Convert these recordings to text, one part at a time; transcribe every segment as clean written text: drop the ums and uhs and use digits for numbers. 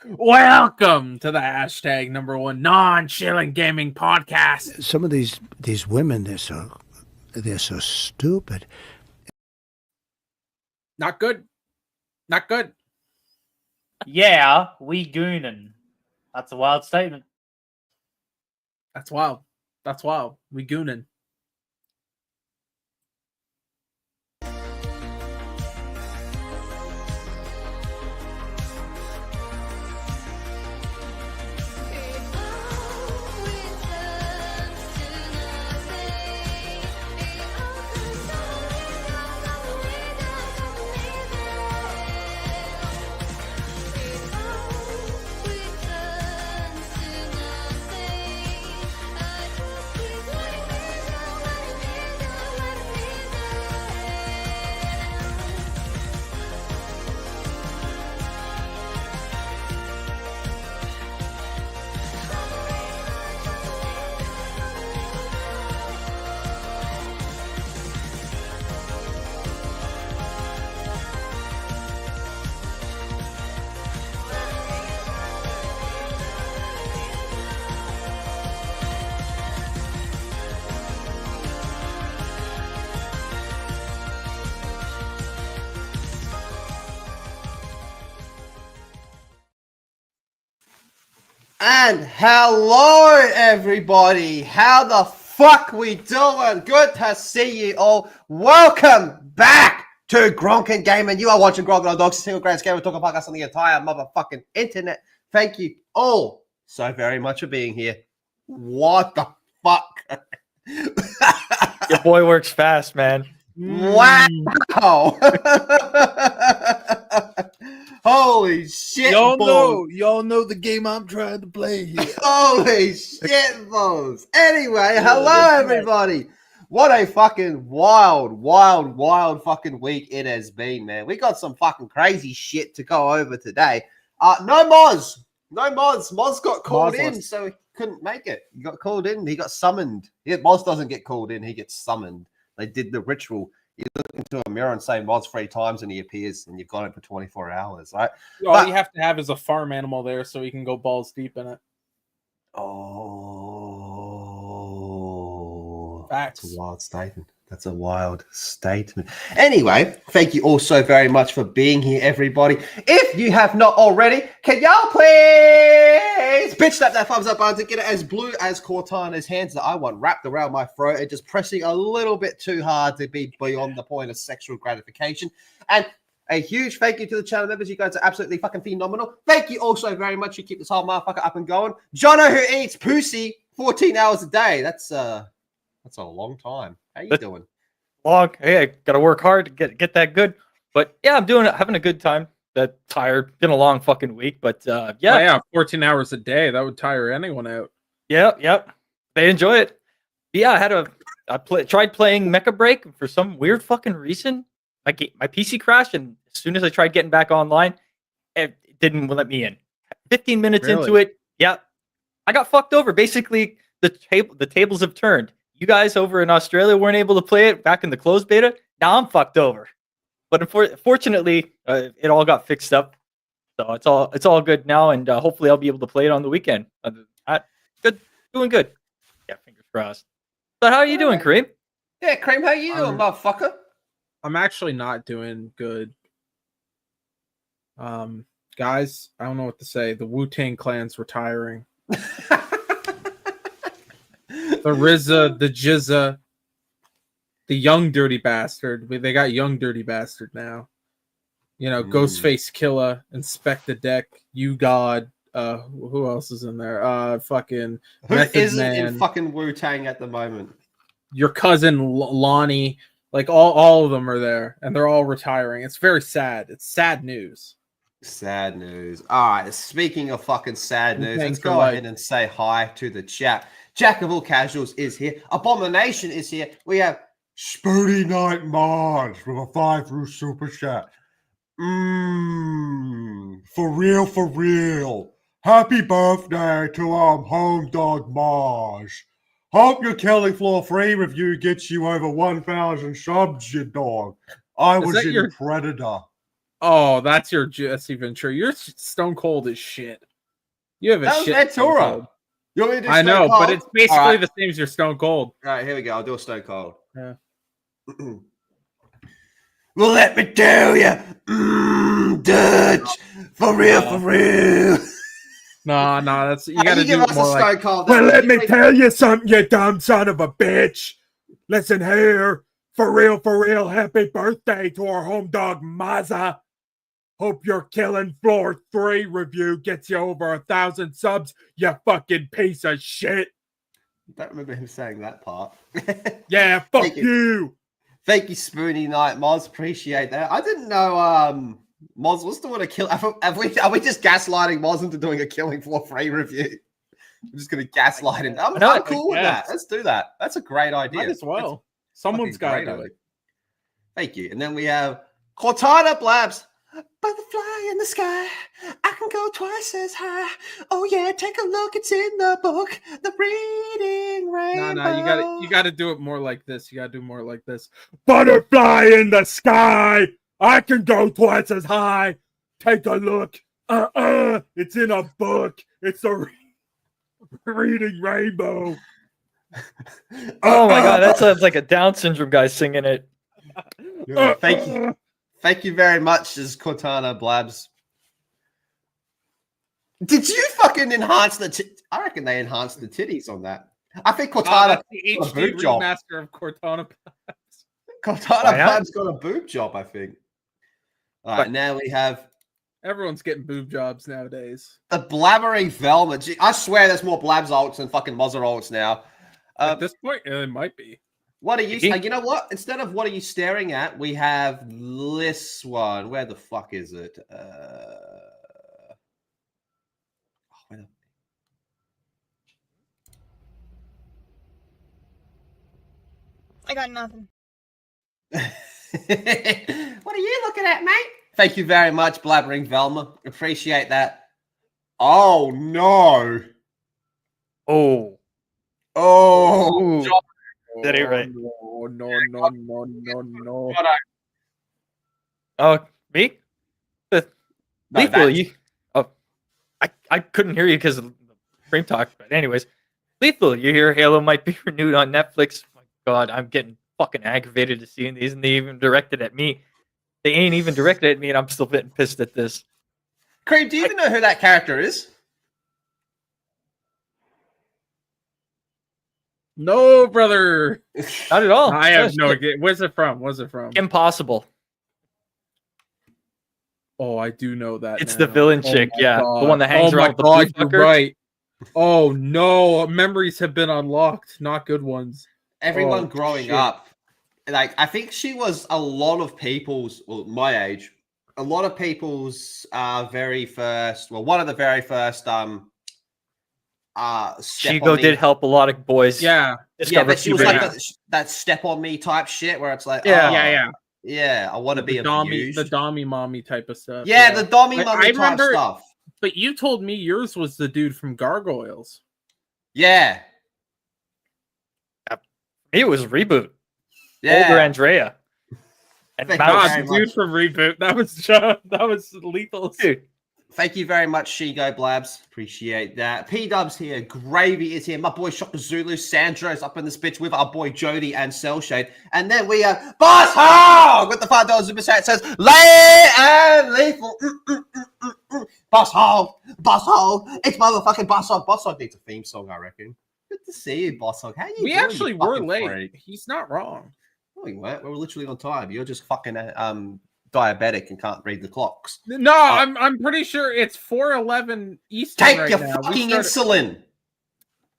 Welcome to the hashtag #1 non-chilling gaming podcast. Some of these women, they're so stupid. Not good. Not good. Yeah, we goonin'. That's a wild statement. That's wild. That's wild. We goonin'. And hello, everybody. How the fuck we doing? Good to see you all. Welcome back to Gronk and Game. And you are watching Gronk and Dogs, single greatest gamer talking podcast on the entire motherfucking internet. Thank you all so very much for being here. What the fuck? Your boy works fast, man. Wow. Holy shit, Y'all balls. know the game I'm trying to play here. Holy shit, balls. Anyway, hello, everybody. What a fucking wild fucking week it has been, man. We got some fucking crazy shit to go over today. No Moz. Moz got called in, so he couldn't make it. He got called in. He got summoned. Moz doesn't get called in. He gets summoned. They did the ritual. You look into a mirror and say Moz 3 times and he appears and you've got him for 24 hours, right? All you have to have is a farm animal there so he can go balls deep in it. Oh, Facts. That's a wild statement. That's a wild statement. Anyway, thank you all so very much for being here, everybody. If you have not already, can y'all please bitch slap that thumbs up button to get it as blue as Cortana's hands that I want wrapped around my throat and just pressing a little bit too hard to be beyond the point of sexual gratification. And a huge thank you to the channel members. You guys are absolutely fucking phenomenal. Thank you also very much. You keep this whole motherfucker up and going. Jono, who eats pussy 14 hours a day. That's a long time. How you doing? Long. Hey, I gotta work hard to get that good. But yeah, I'm having a good time. That tired. Been a long fucking week, but yeah. 14 hours a day. That would tire anyone out. Yep. They enjoy it. Yeah, I tried playing Mecha Break for some weird fucking reason. My PC crashed, and as soon as I tried getting back online, it didn't let me in. 15 minutes into it, I got fucked over. Basically, the tables have turned. You guys over in Australia weren't able to play it back in the closed beta. Now I'm fucked over. But fortunately, it all got fixed up, so it's all good now, and hopefully I'll be able to play it on the weekend. Good, doing good. Yeah, fingers crossed. But how are you doing, Kareem? Yeah, Kareem, how you doing, motherfucker? I'm actually not doing good. Guys, I don't know what to say. The Wu-Tang Clan's retiring. The RZA, the Jizza, the Young Dirty Bastard. They got Young Dirty Bastard now. You know, Ghostface Killer, Inspect the Deck, You God. Who else is in there? Fucking who Method isn't Man. in fucking Wu-Tang at the moment? Your cousin Lonnie. Like all of them are there, and they're all retiring. It's very sad. It's sad news. Sad news. All right. Speaking of fucking sad news, let's go ahead and say hi to the chat. Jack of all casuals is here. Abomination is here. We have Spoody Night Mars with a 5 through super chat. For real. Happy birthday to Home Dog Mars. Hope your Kelly Floor Free review gets you over 1,000 subs, you dog. I was in Predator. Oh, that's your Jesse Ventura. You're stone cold as shit. You have a That was shit. Stone Ventura. Cold. You want me to do I Stone know, Cold? but it's basically All right. the same as your Stone Cold. All right, here we go. I'll do a Stone Cold. Yeah. Well, let me tell you, Dutch, for real, for real. No, that's you How got to you give do it us a more like. Stone Cold? Well, then? let You me wait- tell you something, you dumb son of a bitch. Listen here. For real, happy birthday to our home dog, Mazza. Hope your Killing Floor 3 review gets you over 1,000 subs, you fucking piece of shit. I don't remember him saying that part. Yeah, fuck Thank you. Thank you, Spoony Night Moz. Appreciate that. I didn't know Moz was doing a kill. Are we just gaslighting Moz into doing a Killing Floor 3 review? I'm just going to gaslight him. I'm cool with that. Let's do that. That's a great idea. Might as well. That's Someone's got to fucking do great it. Thank you. And then we have Cortana Blabs. Butterfly in the sky. I can go twice as high. Oh yeah, take a look. It's in the book. The Reading Rainbow. No, you got to do it more like this. You got to do more like this. Butterfly in the sky. I can go twice as high. Take a look. It's in a book. It's a Reading Rainbow. Oh my god, that sounds like a Down syndrome guy singing it. Thank you. Thank you very much, as Cortana Blabs. Did you fucking enhance the I reckon they enhanced the titties on that. I think Cortana That's the got a HD boob job. remaster of Cortana. Cortana Why not? Blabs got a boob job, I think. All right, now we have Everyone's getting boob jobs nowadays. the blabbering Velma. Gee, I swear there's more Blabs ults than fucking Mozzer ults now. At this point, it might be. What are you? You know what? Instead of what are you staring at, we have this one. Where the fuck is it? I got nothing. What are you looking at, mate? Thank you very much, blabbering Velma. Appreciate that. Oh no! Oh. Oh, Ooh. Did it right. No. Oh, me? No, Lethal, that's- you. Oh, I couldn't hear you because of the frame talk. But anyways, Lethal, you hear Halo might be renewed on Netflix. My God, I'm getting fucking aggravated to seeing these, and they even directed at me. They ain't even directed at me, and I'm still getting pissed at this. Cream, do you even know who that character is? No, brother. Not at all. I have Oh, no shit. idea. Where's it from? Where's it from? Impossible. Oh, I do know that. It's now. the villain Oh chick, my yeah. God. The one that hangs oh around my with the God, blue you're fucker. right. Oh no, memories have been unlocked. Not good ones. Everyone Oh, growing shit. up, like I think she was a lot of people's, well, my age, a lot of people's very first, well, one of the very first step Shigo on me. did help a lot of boys. Yeah, Yeah, but she was like puberty. that step on me type shit where it's like, Yeah. yeah, I want to be the dommy, abused. the dommy mommy type of stuff. Yeah, the dommy I mummy type remember- stuff. But you told me yours was the dude from Gargoyles. Yeah, It was Reboot. yeah. Older Andrea. And Thank Mouse. God. God, very the dude from Reboot. That was John. That was lethal. Dude, Thank you very much, Shigo Blabs. Appreciate that. P-Dub's here. Gravy is here. My boy Shopper Zulu. Sandro's up in this bitch with our boy Jody and Cellshade. And then we have Boss Hog with the $5 super chat. It says, Lay and Lethal. Boss Hog. Boss Hog. It's motherfucking Boss Hog. Boss Hog needs a theme song, I reckon. Good to see you, Boss Hog. How you We doing, actually you were fucking late. freak? He's not wrong. No, we weren't. We were literally on time. You're just fucking diabetic and can't read the clocks. No, I'm pretty sure it's 4:11 Eastern Take right your now. We fucking started- insulin.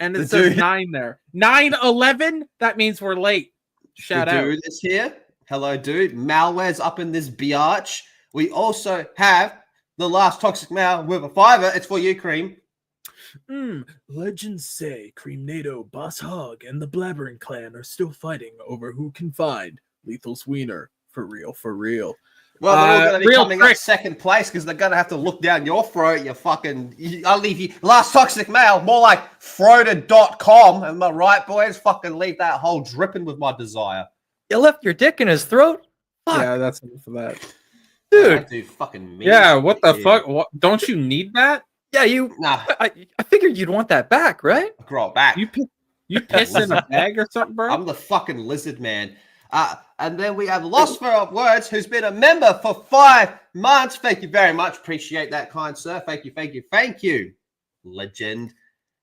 and the it says dude- 9 there. 9:11. That means we're late. Shout the out. dude is here. Hello, dude. Malware's up in this biatch. We also have the last toxic mail with a $5. It's for you, Cream. Legends say Creamnado, Boss Hog, and the Blabbering clan are still fighting over who can find Lethal's wiener. For real, for real. Well, they're all going to be real coming quick. up second place because they're going to have to look down your throat. I'll leave you. Last toxic mail, more like Froda.com. Am I right, boys? Fucking leave that hole dripping with my desire. you left your dick in his throat? Fuck. Yeah, that's enough for that. Dude. do fucking mean Yeah, what the shit. fuck? What, don't you need that? Yeah, you. Nah, I figured you'd want that back, right? grow it back. You piss in a bag or something, bro? I'm the fucking lizard man. And then we have Lost for Words, who's been a member for 5 months. Thank you very much. Appreciate that, kind sir. Thank you, thank you, thank you. Legend.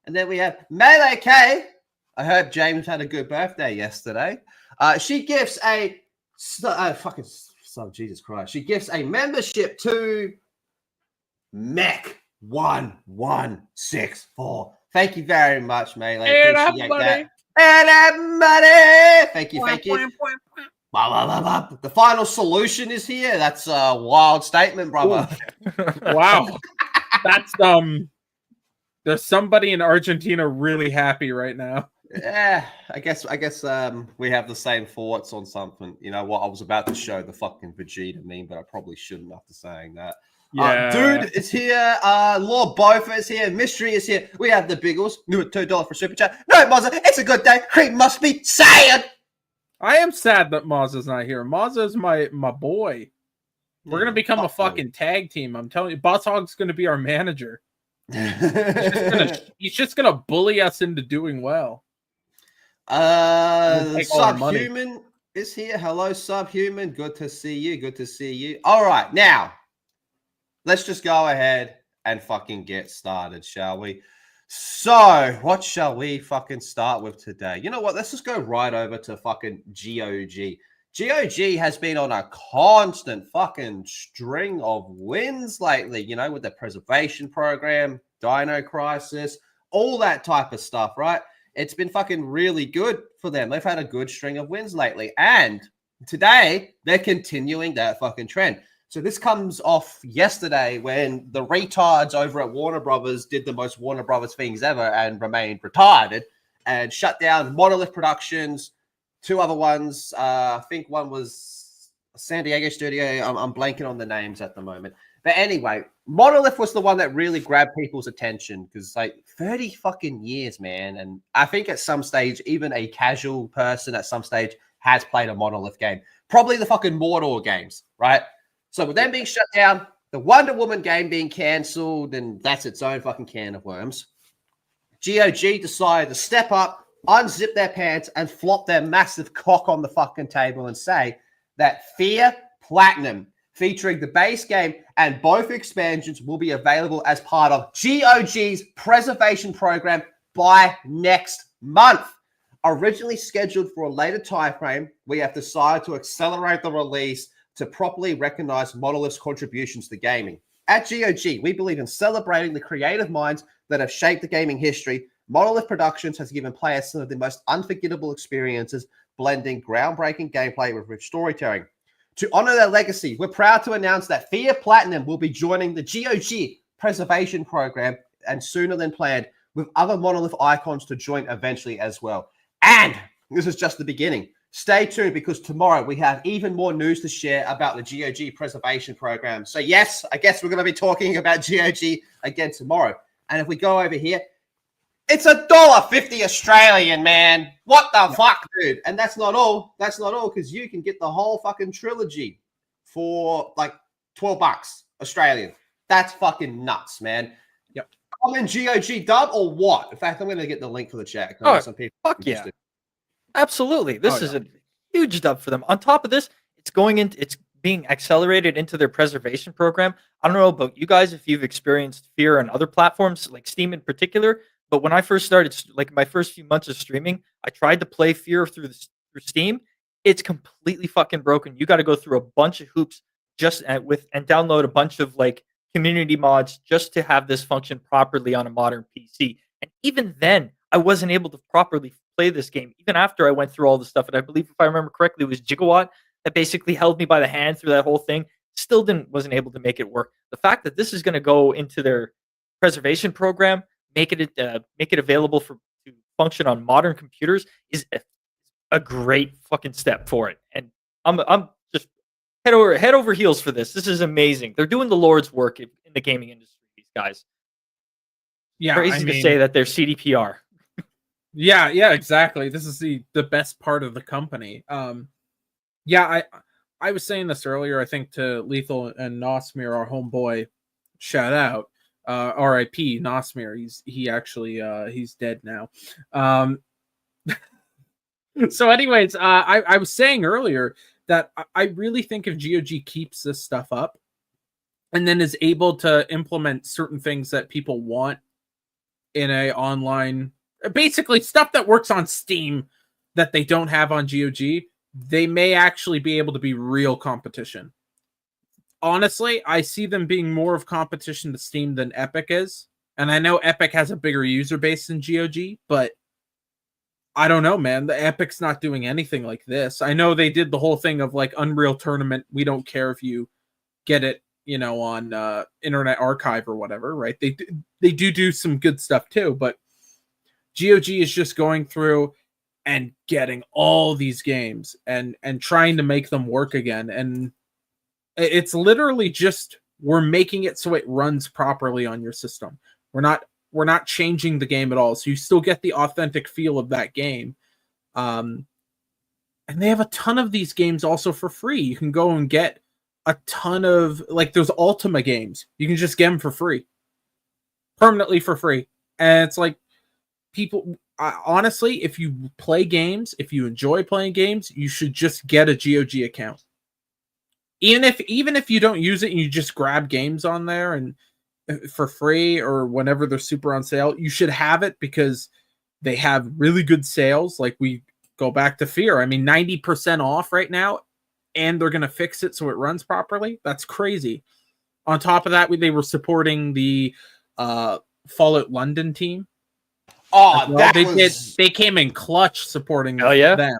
And then we have Melee K. I hope James had a good birthday yesterday. She gives a fucking Jesus Christ. She gives a membership to Mech 1164. Thank you very much, Melee. Appreciate that. And money. Thank you, thank you. The final solution is here. That's a wild statement, brother. Wow. That's there's somebody in Argentina really happy right now. Yeah, I guess we have the same thoughts on something. You know what? I was about to show the fucking Vegeta meme, but I probably shouldn't after saying that. Yeah. Dude is here. Lord Bofa is here. Mystery is here. We have the Biggles. New at $2 for super chat. No, Mozza, it's a good day. Cream must be saying. I am sad that Mazza's not here. Mazza's my boy. We're gonna become a fucking tag team. I'm telling you, Boss Hog's gonna be our manager. He's just gonna bully us into doing well. Subhuman is here. Hello, Subhuman. Good to see you. Good to see you. All right, now let's just go ahead and fucking get started, shall we? So, what shall we fucking start with today? You know what? Let's just go right over to fucking GOG. GOG has been on a constant fucking string of wins lately, you know, with the preservation program, Dino Crisis, all that type of stuff, right? It's been fucking really good for them. They've had a good string of wins lately. And today, they're continuing that fucking trend. So this comes off yesterday when the retards over at Warner Brothers did the most Warner Brothers things ever and remained retarded and shut down Monolith Productions, 2 other ones. I think one was San Diego studio. I'm blanking on the names at the moment. But anyway, Monolith was the one that really grabbed people's attention because like 30 fucking years, man. And I think at some stage, even a casual person at some stage has played a Monolith game. Probably the fucking Mordor games, right? So with them being shut down, the Wonder Woman game being cancelled, and that's its own fucking can of worms. GOG decided to step up, unzip their pants, and flop their massive cock on the fucking table and say that F.E.A.R Platinum, featuring the base game and both expansions, will be available as part of GOG's preservation program by next month. Originally scheduled for a later time frame, we have decided to accelerate the release to properly recognize Monolith's contributions to gaming. At GOG, we believe in celebrating the creative minds that have shaped the gaming history. Monolith Productions has given players some of the most unforgettable experiences, blending groundbreaking gameplay with rich storytelling. To honor their legacy, we're proud to announce that F.E.A.R Platinum will be joining the GOG preservation program, and sooner than planned, with other Monolith icons to join eventually as well. And this is just the beginning. Stay tuned because tomorrow we have even more news to share about the GOG preservation program. So yes, I guess we're going to be talking about GOG again tomorrow. And if we go over here, it's $1.50 Australian, man. What the fuck, dude? And that's not all. That's not all because you can get the whole fucking trilogy for like $12 Australian. That's fucking nuts, man. Yep. I'm in GOG dub or what? In fact, I'm going to get the link for the chat. Oh, some people fuck yeah. Absolutely. This is a huge dub for them. On top of this, it's being accelerated into their preservation program. I don't know about you guys if you've experienced F.E.A.R on other platforms, like Steam in particular, but when I first started, like my first few months of streaming, I tried to play F.E.A.R through Steam. It's completely fucking broken. You got to go through a bunch of hoops and download a bunch of like community mods just to have this function properly on a modern PC. And even then, I wasn't able to properly play this game, even after I went through all the stuff. And I believe, if I remember correctly, it was Gigawatt that basically held me by the hand through that whole thing. Still wasn't able to make it work. The fact that this is going to go into their preservation program, make it available to function on modern computers, is a great fucking step for it. And I'm just head over heels for this. This is amazing. They're doing the Lord's work in the gaming industry. These guys. Yeah, crazy to say that they're CDPR. Yeah, exactly. This is the best part of the company. I was saying this earlier, I think, to Lethal and Nosmir, our homeboy. Shout out. R.I.P. Nosmir. He's dead now. So anyways, I was saying earlier that I really think if GOG keeps this stuff up and then is able to implement certain things that people want in a online, basically stuff that works on Steam that they don't have on GOG, they may actually be able to be real competition. Honestly, I see them being more of competition to Steam than Epic is. And I know Epic has a bigger user base than GOG, but I don't know, man. The Epic's not doing anything like this. I know they did the whole thing of like Unreal Tournament. We don't care if you get it, on Internet Archive or whatever, right? They do some good stuff too, but GOG is just going through and getting all these games and trying to make them work again. And it's literally just, we're making it so it runs properly on your system. We're not changing the game at all. So you still get the authentic feel of that game. And they have a ton of these games also for free. You can go and get a ton of, like, there's Ultima games. You can just get them for free. Permanently for free. And it's like, people, honestly, if you play games, if you enjoy playing games, you should just get a GOG account. Even if you don't use it and you just grab games on there and for free or whenever they're super on sale, you should have it because they have really good sales. Like, we go back to F.E.A.R. I mean, 90% off right now, and they're going to fix it so it runs properly. That's crazy. On top of that, they were supporting the Fallout London team. Oh, well. They came in clutch supporting them.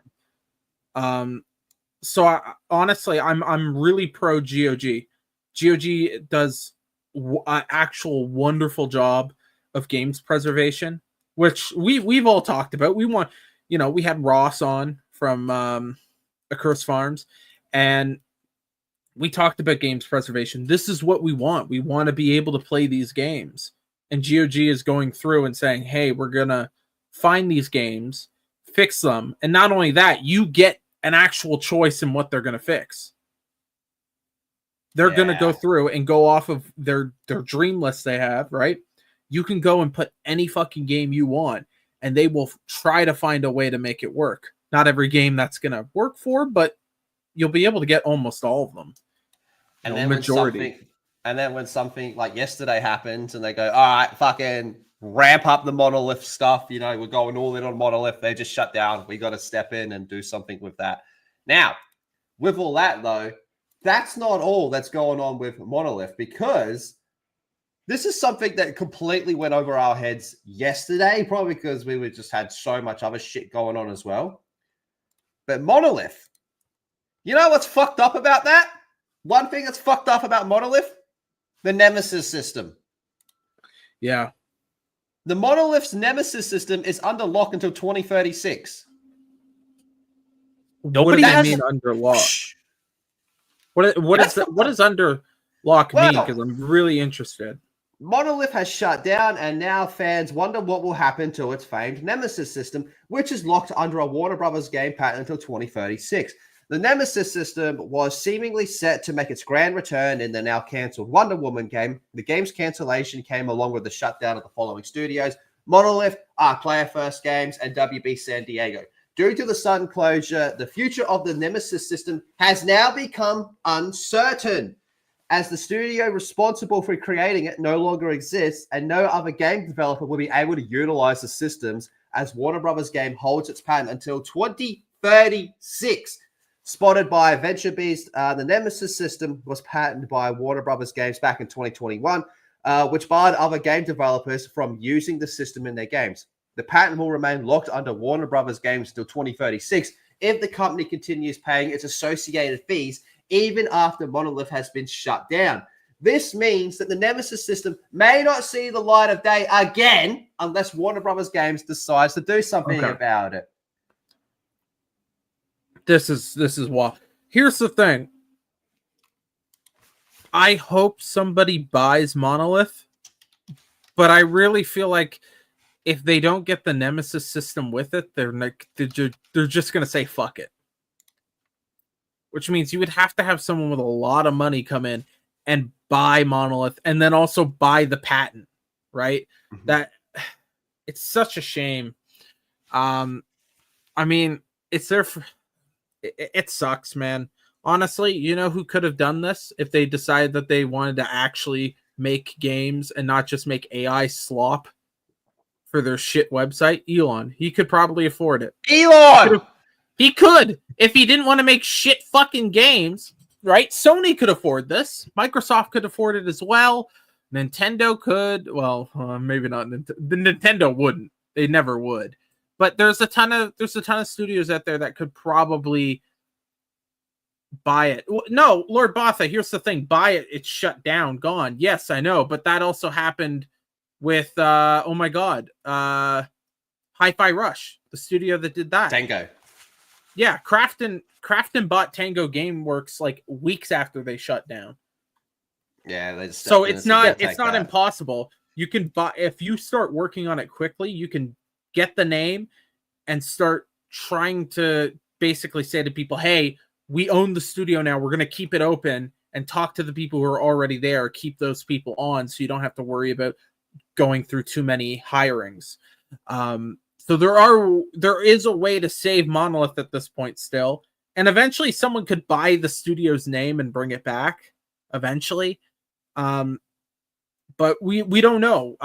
So honestly, I'm really pro GOG. GOG does an actual wonderful job of games preservation, which we've all talked about. We want, we had Ross on from Accursed Farms, and we talked about games preservation. This is what we want. We want to be able to play these games. And GOG is going through and saying, hey, we're going to find these games, fix them. And not only that, you get an actual choice in what they're going to fix. They're going to go through and go off of their dream list they have, right? You can go and put any fucking game you want, and they will try to find a way to make it work. Not every game that's going to work for, but you'll be able to get almost all of them. And then majority. When something like yesterday happens and they go, all right, fucking ramp up the Monolith stuff. We're going all in on Monolith. They just shut down. We got to step in and do something with that. Now, with all that, though, that's not all that's going on with Monolith, because this is something that completely went over our heads yesterday, probably because we just had so much other shit going on as well. But Monolith, you know what's fucked up about that? One thing that's fucked up about Monolith? The Nemesis system. Yeah. The Monolith's Nemesis system is under lock until 2036. Nobody what does that mean under lock? What does under lock mean? Because I'm really interested. Monolith has shut down, and now fans wonder what will happen to its famed Nemesis system, which is locked under a Warner Brothers game patent until 2036. The Nemesis system was seemingly set to make its grand return in the now cancelled Wonder Woman game. The game's cancellation came along with the shutdown of the following studios: Monolith, Player First Games, and WB San Diego. Due to the sudden closure, the future of the Nemesis system has now become uncertain, as the studio responsible for creating it no longer exists, and no other game developer will be able to utilize the systems, as Warner Brothers game holds its patent until 2036. Spotted by VentureBeast, the Nemesis system was patented by Warner Brothers Games back in 2021, which barred other game developers from using the system in their games. The patent will remain locked under Warner Brothers Games until 2036 if the company continues paying its associated fees even after Monolith has been shut down. This means that the Nemesis system may not see the light of day again unless Warner Brothers Games decides to do something about it. This is wild. Here's the thing. I hope somebody buys Monolith, but I really feel like if they don't get the Nemesis system with it, they're just gonna say fuck it. which means you would have to have someone with a lot of money come in and buy Monolith and then also buy the patent, right? Mhm. That it's such a shame. I mean, it's there for it sucks, man. Honestly, you know who could have done this if they decided that they wanted to actually make games and not just make AI slop for their shit website? Elon. He could probably afford it. Elon! He could if he didn't want to make shit fucking games, right? Sony could afford this. Microsoft could afford it as well. Nintendo could. Well, maybe not. The Nintendo wouldn't. They never would. But there's a ton of studios out there that could probably buy it. No, Lord Botha, here's the thing. Buy it. It's shut down. Gone. Yes, I know. But that also happened with, oh my God, Hi-Fi Rush, the studio that did that. Tango. Yeah, Crafton bought Tango Gameworks like weeks after they shut down. Yeah, so it's not impossible. You can buy if you start working on it quickly, you can get the name and start trying to basically say to people, "Hey, we own the studio now. We're going to keep it open and talk to the people who are already there. Keep those people on so you don't have to worry about going through too many hirings." So there is a way to save Monolith at this point still, and eventually someone could buy the studio's name and bring it back. Eventually, but we don't know.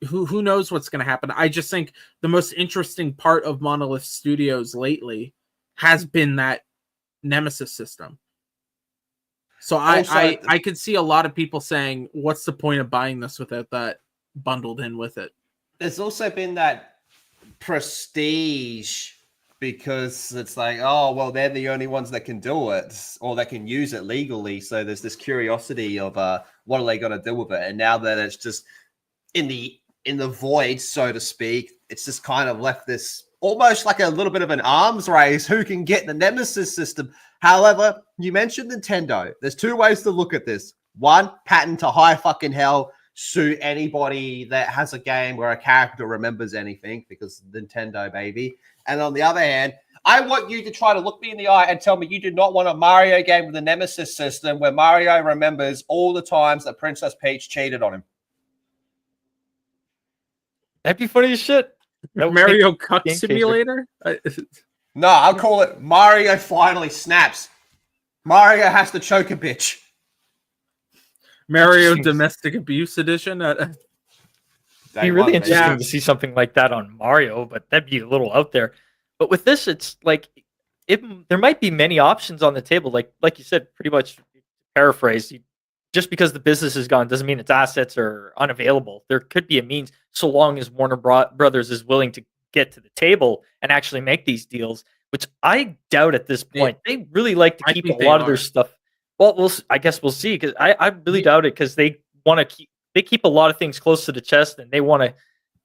Who knows what's going to happen? I just think the most interesting part of Monolith Studios lately has been that Nemesis system. So I could see a lot of people saying, "What's the point of buying this without that bundled in with it?" There's also been that prestige because it's like, oh, well, they're the only ones that can do it or that can use it legally. So there's this curiosity of what are they going to do with it? And now that it's just in the void, so to speak, it's just kind of left this almost like a little bit of an arms race. Who can get the Nemesis system? However, you mentioned Nintendo. There's two ways to look at this. One, patent to high fucking hell. Sue anybody that has a game where a character remembers anything because Nintendo, baby. And on the other hand, I want you to try to look me in the eye and tell me you do not want a Mario game with a Nemesis system where Mario remembers all the times that Princess Peach cheated on him. That'd be funny as shit. Mario Cup Simulator? No, I'll call it Mario finally snaps. Mario has to choke a bitch. Mario Domestic Abuse Edition. It'd be really interesting to see something like that on Mario, but that'd be a little out there. But with this, it's like there might be many options on the table. Like you said, pretty much paraphrase. Just because the business is gone doesn't mean its assets are unavailable. There could be a means, so long as Warner Brothers is willing to get to the table and actually make these deals, which I doubt at this point. They really like to keep a lot of their stuff. Well, I guess we'll see, because I really doubt it, because they want to keep a lot of things close to the chest, and they want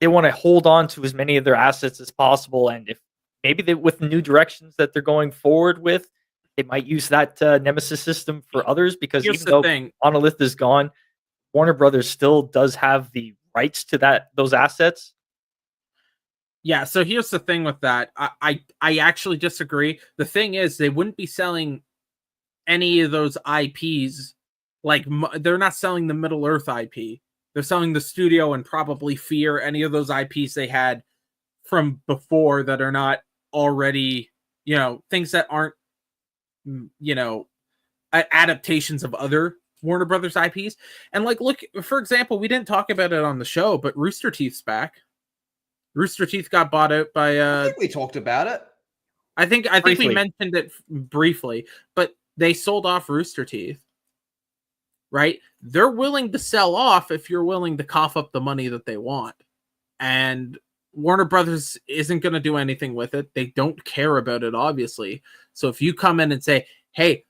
to hold on to as many of their assets as possible. And if maybe with new directions that they're going forward with, they might use that Nemesis system for others, because even though Monolith is gone, Warner Brothers still does have the rights to those assets. Yeah, so here's the thing with that. I actually disagree. The thing is, they wouldn't be selling any of those IPs. Like, they're not selling the Middle Earth IP. They're selling the studio and probably F.E.A.R, any of those IPs they had from before that are not already, things that aren't, adaptations of other Warner Brothers IPs. And like, look, for example, we didn't talk about it on the show, but Rooster Teeth's back. Rooster Teeth got bought out by I think we talked about it. I think we mentioned it briefly, but they sold off Rooster Teeth. Right? They're willing to sell off if you're willing to cough up the money that they want. And Warner Brothers isn't going to do anything with it. They don't care about it, obviously. So if you come in and say, "Hey,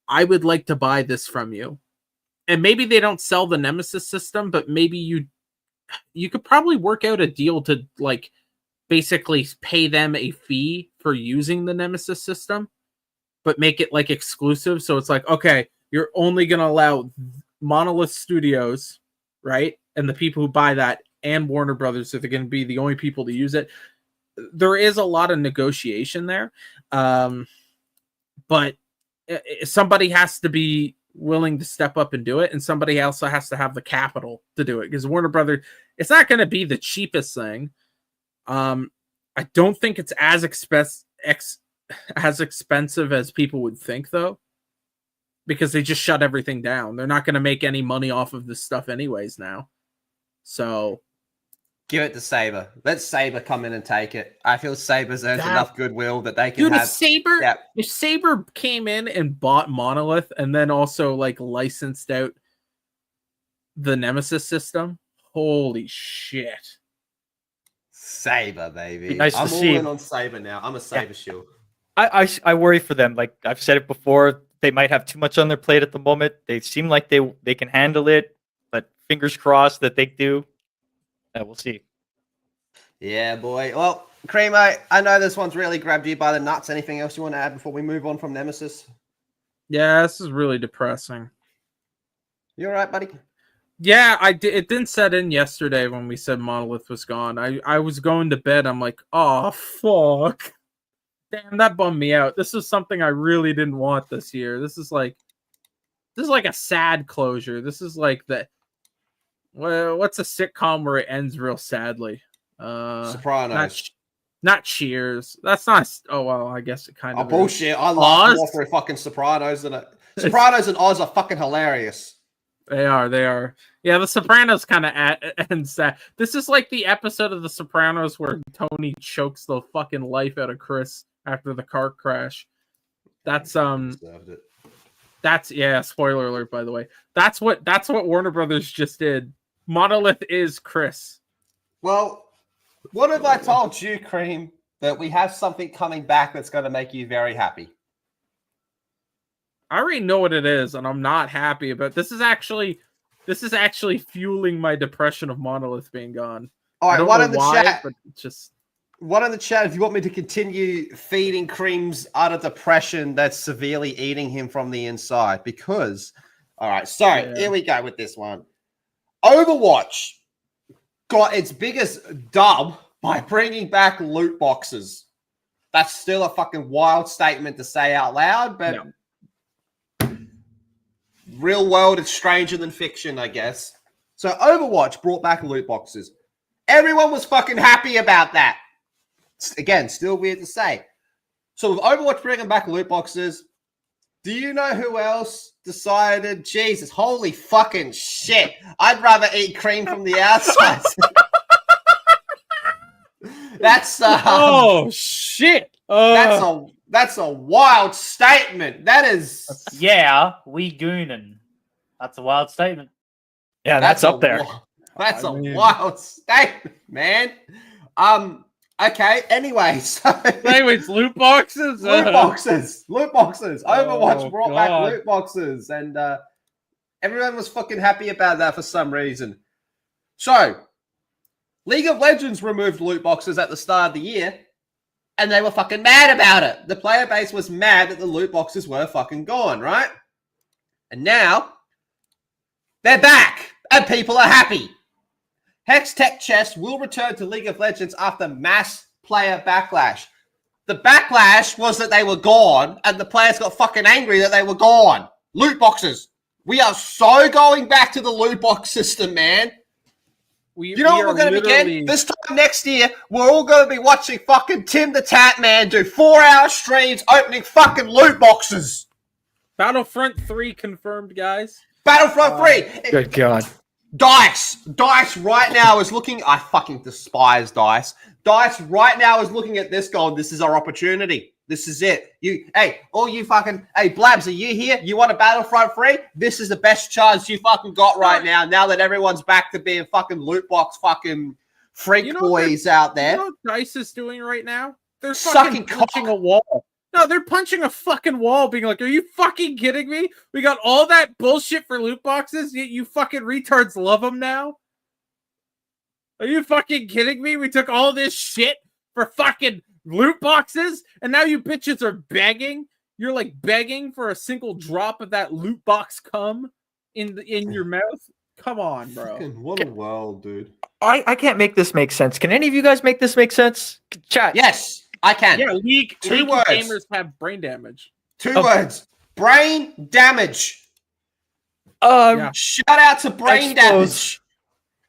I would like to buy this from you," and maybe they don't sell the Nemesis system, but maybe you could probably work out a deal to like basically pay them a fee for using the Nemesis system, but make it like exclusive. So it's like, okay, you're only going to allow Monolith Studios, right? And the people who buy that and Warner Brothers, so they're going to be the only people to use it. There is a lot of negotiation there. but somebody has to be willing to step up and do it, and somebody also has to have the capital to do it, because Warner Brothers, it's not going to be the cheapest thing. I don't think it's as expensive as people would think, though, because they just shut everything down. They're not going to make any money off of this stuff anyways now. So give it to Saber. Let Saber come in and take it. I feel Saber's earned enough goodwill that they can dude, have. If Saber came in and bought Monolith and then also like licensed out the Nemesis system, holy shit. Saber, baby. Nice I'm to all see. in on Saber now. I'm a Saber shield. I worry for them. Like I've said it before, they might have too much on their plate at the moment. They seem like they can handle it, but fingers crossed that they do. We'll see. Yeah, boy. Well, Creamo, I know this one's really grabbed you by the nuts. Anything else you want to add before we move on from Nemesis? Yeah, this is really depressing. You all right, buddy? Yeah, it didn't set in yesterday when we said Monolith was gone. I was going to bed. I'm like, oh, fuck. Damn, that bummed me out. This is something I really didn't want this year. This is like a sad closure. This is like what's a sitcom where it ends real sadly? Sopranos. Not Cheers. That's not. Oh well, I guess it kind of. Oh bullshit! I love more for fucking Sopranos than it. Sopranos and Oz are fucking hilarious. They are. Yeah, The Sopranos kind of ends that. This is like the episode of The Sopranos where Tony chokes the fucking life out of Chris after the car crash. That's spoiler alert, by the way. That's what Warner Brothers just did. Monolith is Chris. Well, what have I told you, Cream? That we have something coming back that's going to make you very happy. I already know what it is, and I'm not happy about. This is actually fueling my depression of Monolith being gone. All right, one in the chat. But just one in the chat. If you want me to continue feeding Cream's utter depression that's severely eating him from the inside, because all right, here we go with this one. Overwatch got its biggest dub by bringing back loot boxes. That's still a fucking wild statement to say out loud, but real world is stranger than fiction, I guess. So Overwatch brought back loot boxes. Everyone was fucking happy about that. Again, still weird to say. So with Overwatch bringing back loot boxes, do you know who else decided, Jesus, holy fucking shit, I'd rather eat cream from the outside. That's oh shit. That's a wild statement. That is we goonin'. That's a wild statement. Yeah, that's up there. That's a wild statement, man. Okay, anyways, loot boxes? Loot boxes. Overwatch brought back loot boxes, and everyone was fucking happy about that for some reason. So, League of Legends removed loot boxes at the start of the year, and they were fucking mad about it. The player base was mad that the loot boxes were fucking gone, right? And now, they're back, and people are happy. Hex Tech Chess will return to League of Legends after mass player backlash. The backlash was that they were gone, and the players got fucking angry that they were gone. Loot boxes. We are so going back to the loot box system, man. You know what we're going to be getting? This time next year, we're all going to be watching fucking Tim the Tat Man do 4-hour streams opening fucking loot boxes. Battlefront 3 confirmed, guys. Battlefront 3. Good God. Dice right now is looking. I fucking despise Dice. Dice right now is looking at this going, this is our opportunity. This is it. Blabs, are you here? You want a Battlefront 3? This is the best chance you fucking got right now that everyone's back to being fucking loot box fucking freak boys out there. You know what Dice is doing right now? They're sucking punching a wall. No, they're punching a fucking wall, being like, are you fucking kidding me? We got all that bullshit for loot boxes, yet you fucking retards love them now? Are you fucking kidding me? We took all this shit for fucking loot boxes, and now you bitches are begging. You're like begging for a single drop of that loot box cum in your mouth. Come on, bro. Fucking what a world, dude. I can't make this make sense. Can any of you guys make this make sense? Chat. Yes, I can. Yeah, League words. gamers have brain damage. Two Oh. words. Brain damage. Yeah. Shout out to brain damage.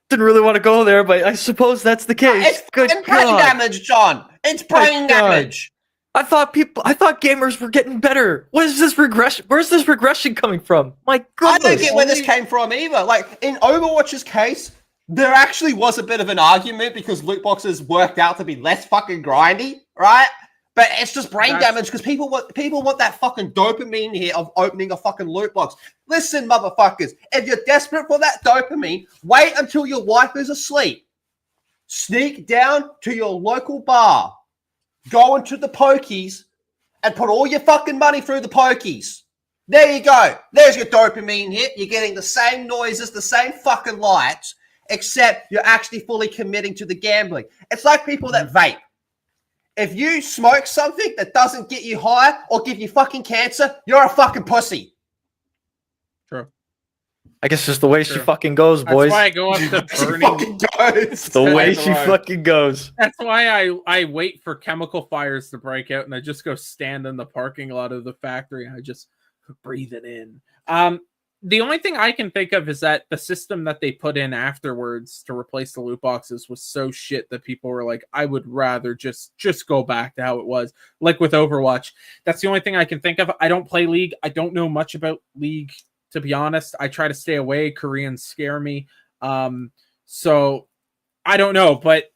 Didn't really want to go there, but I suppose that's the case. It's fucking brain damage, John. It's brain damage. I thought gamers were getting better. What is this regression? Where's this regression coming from? My I goodness. don't get where this came from either. Like in Overwatch's case, there actually was a bit of an argument because loot boxes worked out to be less fucking grindy, right? But it's just brain damage because people want that fucking dopamine here of opening a fucking loot box. Listen, motherfuckers, if you're desperate for that dopamine, wait until your wife is asleep. Sneak down to your local bar, go into the pokies, and put all your fucking money through the pokies. There you go. There's your dopamine hit. You're getting the same noises, the same fucking lights, except you're actually fully committing to the gambling. It's like people that vape. If you smoke something that doesn't get you high or give you fucking cancer, you're a fucking pussy. True. I guess it's the way she fucking goes, That's boys. why I go up to burning. It's the way she fucking goes. That's why I wait for chemical fires to break out and I just go stand in the parking lot of the factory and I just breathe it in. The only thing I can think of is that the system that they put in afterwards to replace the loot boxes was so shit that people were like, I would rather just go back to how it was. Like with Overwatch. That's the only thing I can think of. I don't play League. I don't know much about League, to be honest. I try to stay away. Koreans scare me. So I don't know, but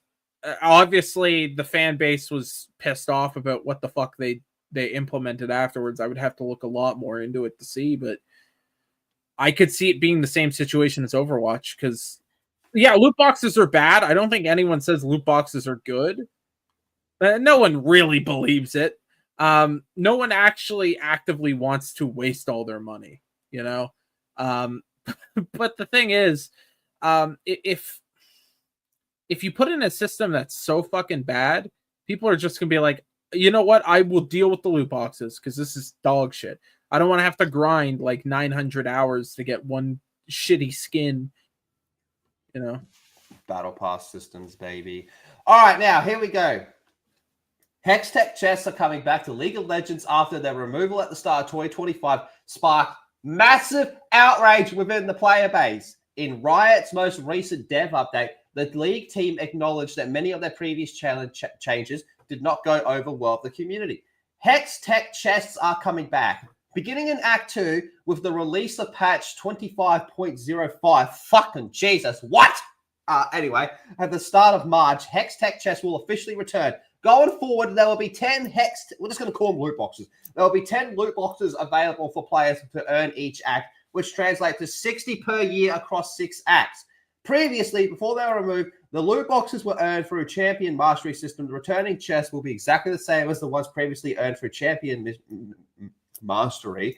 obviously the fan base was pissed off about what the fuck they implemented afterwards. I would have to look a lot more into it to see, but I could see it being the same situation as Overwatch because, yeah, loot boxes are bad. I don't think anyone says loot boxes are good. No one really believes it. No one actually actively wants to waste all their money, you know? But the thing is, if you put in a system that's so fucking bad, people are just going to be like, you know what? I will deal with the loot boxes because this is dog shit. I don't want to have to grind like 900 hours to get one shitty skin, you know? Battle Pass systems, baby. All right, now, here we go. Hextech chests are coming back to League of Legends after their removal at the start of 2025 sparked massive outrage within the player base. In Riot's most recent dev update, the League team acknowledged that many of their previous changes did not go over well with the community. Hextech chests are coming back. Beginning in Act 2 with the release of patch 25.05. Fucking Jesus, what? Anyway, at the start of March, Hextech chests will officially return. Going forward, there will be 10 we're just going to call them loot boxes. There will be 10 loot boxes available for players to earn each act, which translates to 60 per year across 6 acts. Previously, before they were removed, the loot boxes were earned through a champion mastery system. The returning chests will be exactly the same as the ones previously earned through champion mastery,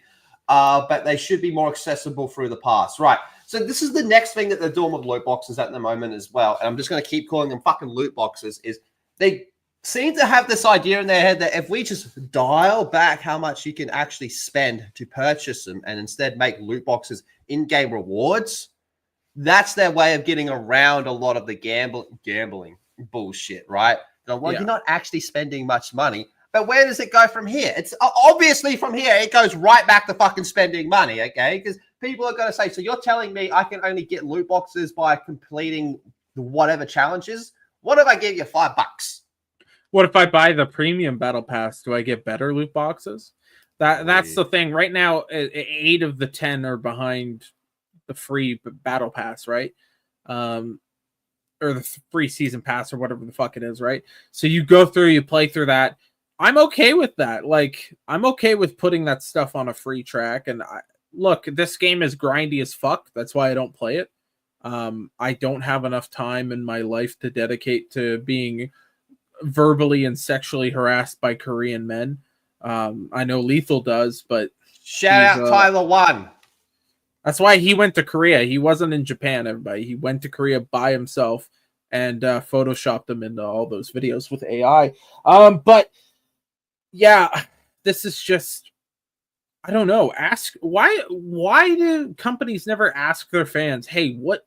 but they should be more accessible through the pass. Right. So this is the next thing that they're doing with loot boxes at the moment as well. And I'm just going to keep calling them fucking loot boxes. Is they seem to have this idea in their head that if we just dial back how much you can actually spend to purchase them and instead make loot boxes in-game rewards, that's their way of getting around a lot of the gambling bullshit, right? Well, you're not actually spending much money. But where does it go from here? It's obviously from here, it goes right back to fucking spending money, okay? Because people are going to say, so you're telling me I can only get loot boxes by completing whatever challenges? What if I give you $5? What if I buy the premium battle pass? Do I get better loot boxes? That's the thing. Right now, 8 of the 10 are behind the free battle pass, right? Or the free season pass or whatever the fuck it is, right? So you go through, you play through that. I'm okay with that. Like, I'm okay with putting that stuff on a free track. And look, this game is grindy as fuck. That's why I don't play it. I don't have enough time in my life to dedicate to being verbally and sexually harassed by Korean men. I know Lethal does, but shout out Tyler 1. That's why he went to Korea. He wasn't in Japan, everybody. He went to Korea by himself and photoshopped them into all those videos with AI. But yeah, this is just, I don't know. Ask why do companies never ask their fans, hey, what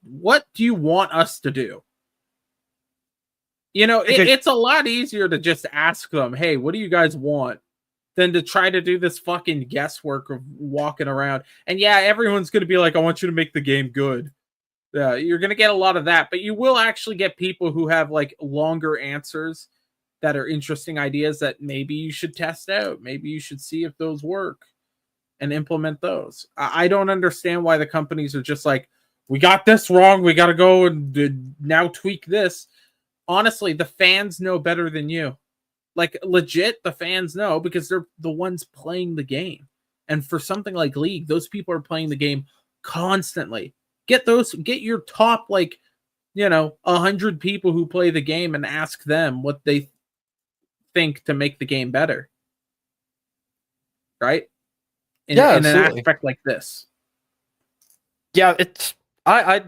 do you want us to do? You know, it's a lot easier to just ask them, hey, what do you guys want? than to try to do this fucking guesswork of walking around. And yeah, everyone's going to be like, I want you to make the game good. Yeah, you're going to get a lot of that, but you will actually get people who have like longer answers that are interesting ideas that maybe you should test out. Maybe you should see if those work and implement those. I don't understand why the companies are just like, we got this wrong. We got to go and now tweak this. Honestly, the fans know better than you. Like legit, the fans know because they're the ones playing the game. And for something like League, those people are playing the game constantly. Get your top, like, 100 people who play the game and ask them what they think to make the game better. Right? In an aspect like this. Yeah, I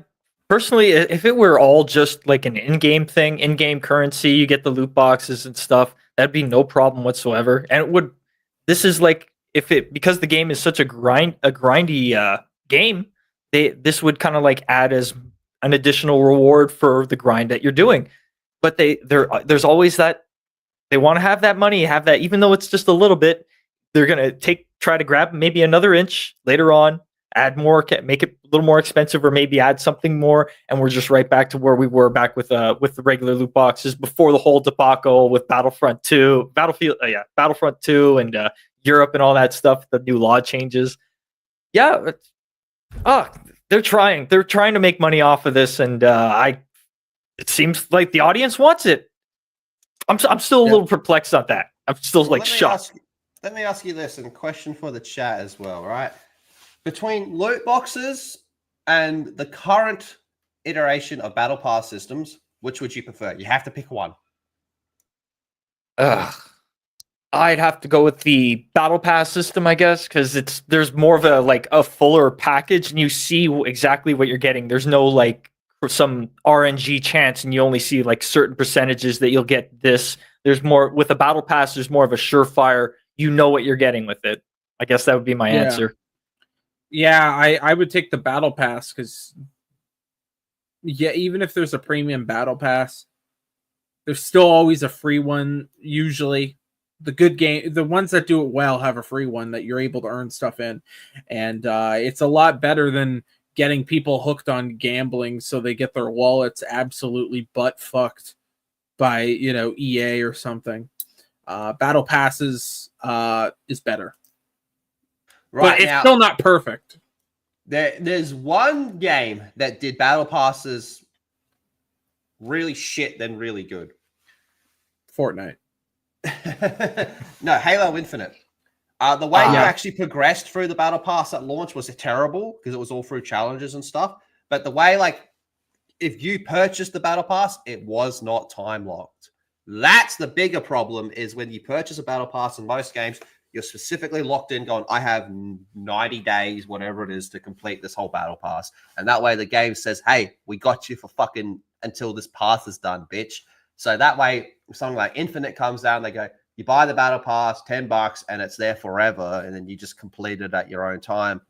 personally, if it were all just like an in-game thing, in-game currency, you get the loot boxes and stuff, that'd be no problem whatsoever. And this is like, because the game is such a grindy game, this would kind of like add as an additional reward for the grind that you're doing. But there's always that, they want to have that money, have that, even though it's just a little bit, they're going to try to grab maybe another inch later on, add more, make it a little more expensive, or maybe add something more, and we're just right back to where we were back with the regular loot boxes before the whole debacle with Battlefront 2, Battlefront 2, and Europe and all that stuff. The new law changes. Yeah, they're trying to make money off of this, and it seems like the audience wants it. I'm still a little perplexed on that. I'm still shocked. Let me ask you this, and a question for the chat as well, right? Between loot boxes and the current iteration of Battle Pass systems, which would you prefer? You have to pick one. I'd have to go with the Battle Pass system, I guess, because there's more of a fuller package, and you see exactly what you're getting. There's no some RNG chance, and you only see like certain percentages that you'll get this. There's more with the Battle Pass. There's more of a surefire. You know what you're getting with it. I guess that would be my answer. Yeah, I would take the Battle Pass because, even if there's a premium Battle Pass, there's still always a free one. Usually, the good game, the ones that do it well, have a free one that you're able to earn stuff in, and it's a lot better than getting people hooked on gambling so they get their wallets absolutely butt fucked by EA or something. Battle Passes is better. Right, but it's still not perfect. There's one game that did Battle Passes really shit then really good. Fortnite. No, Halo Infinite. The way you actually progressed through the Battle Pass at launch was terrible because it was all through challenges and stuff. But the way, if you purchased the Battle Pass, it was not time locked. That's the bigger problem, is when you purchase a Battle Pass in most games, you're specifically locked in going, I have 90 days, whatever it is, to complete this whole Battle Pass. And that way the game says, hey, we got you for fucking until this pass is done, bitch. So that way, if something like Infinite comes down, they go, you buy the Battle Pass, $10, and it's there forever, and then you just complete it at your own time.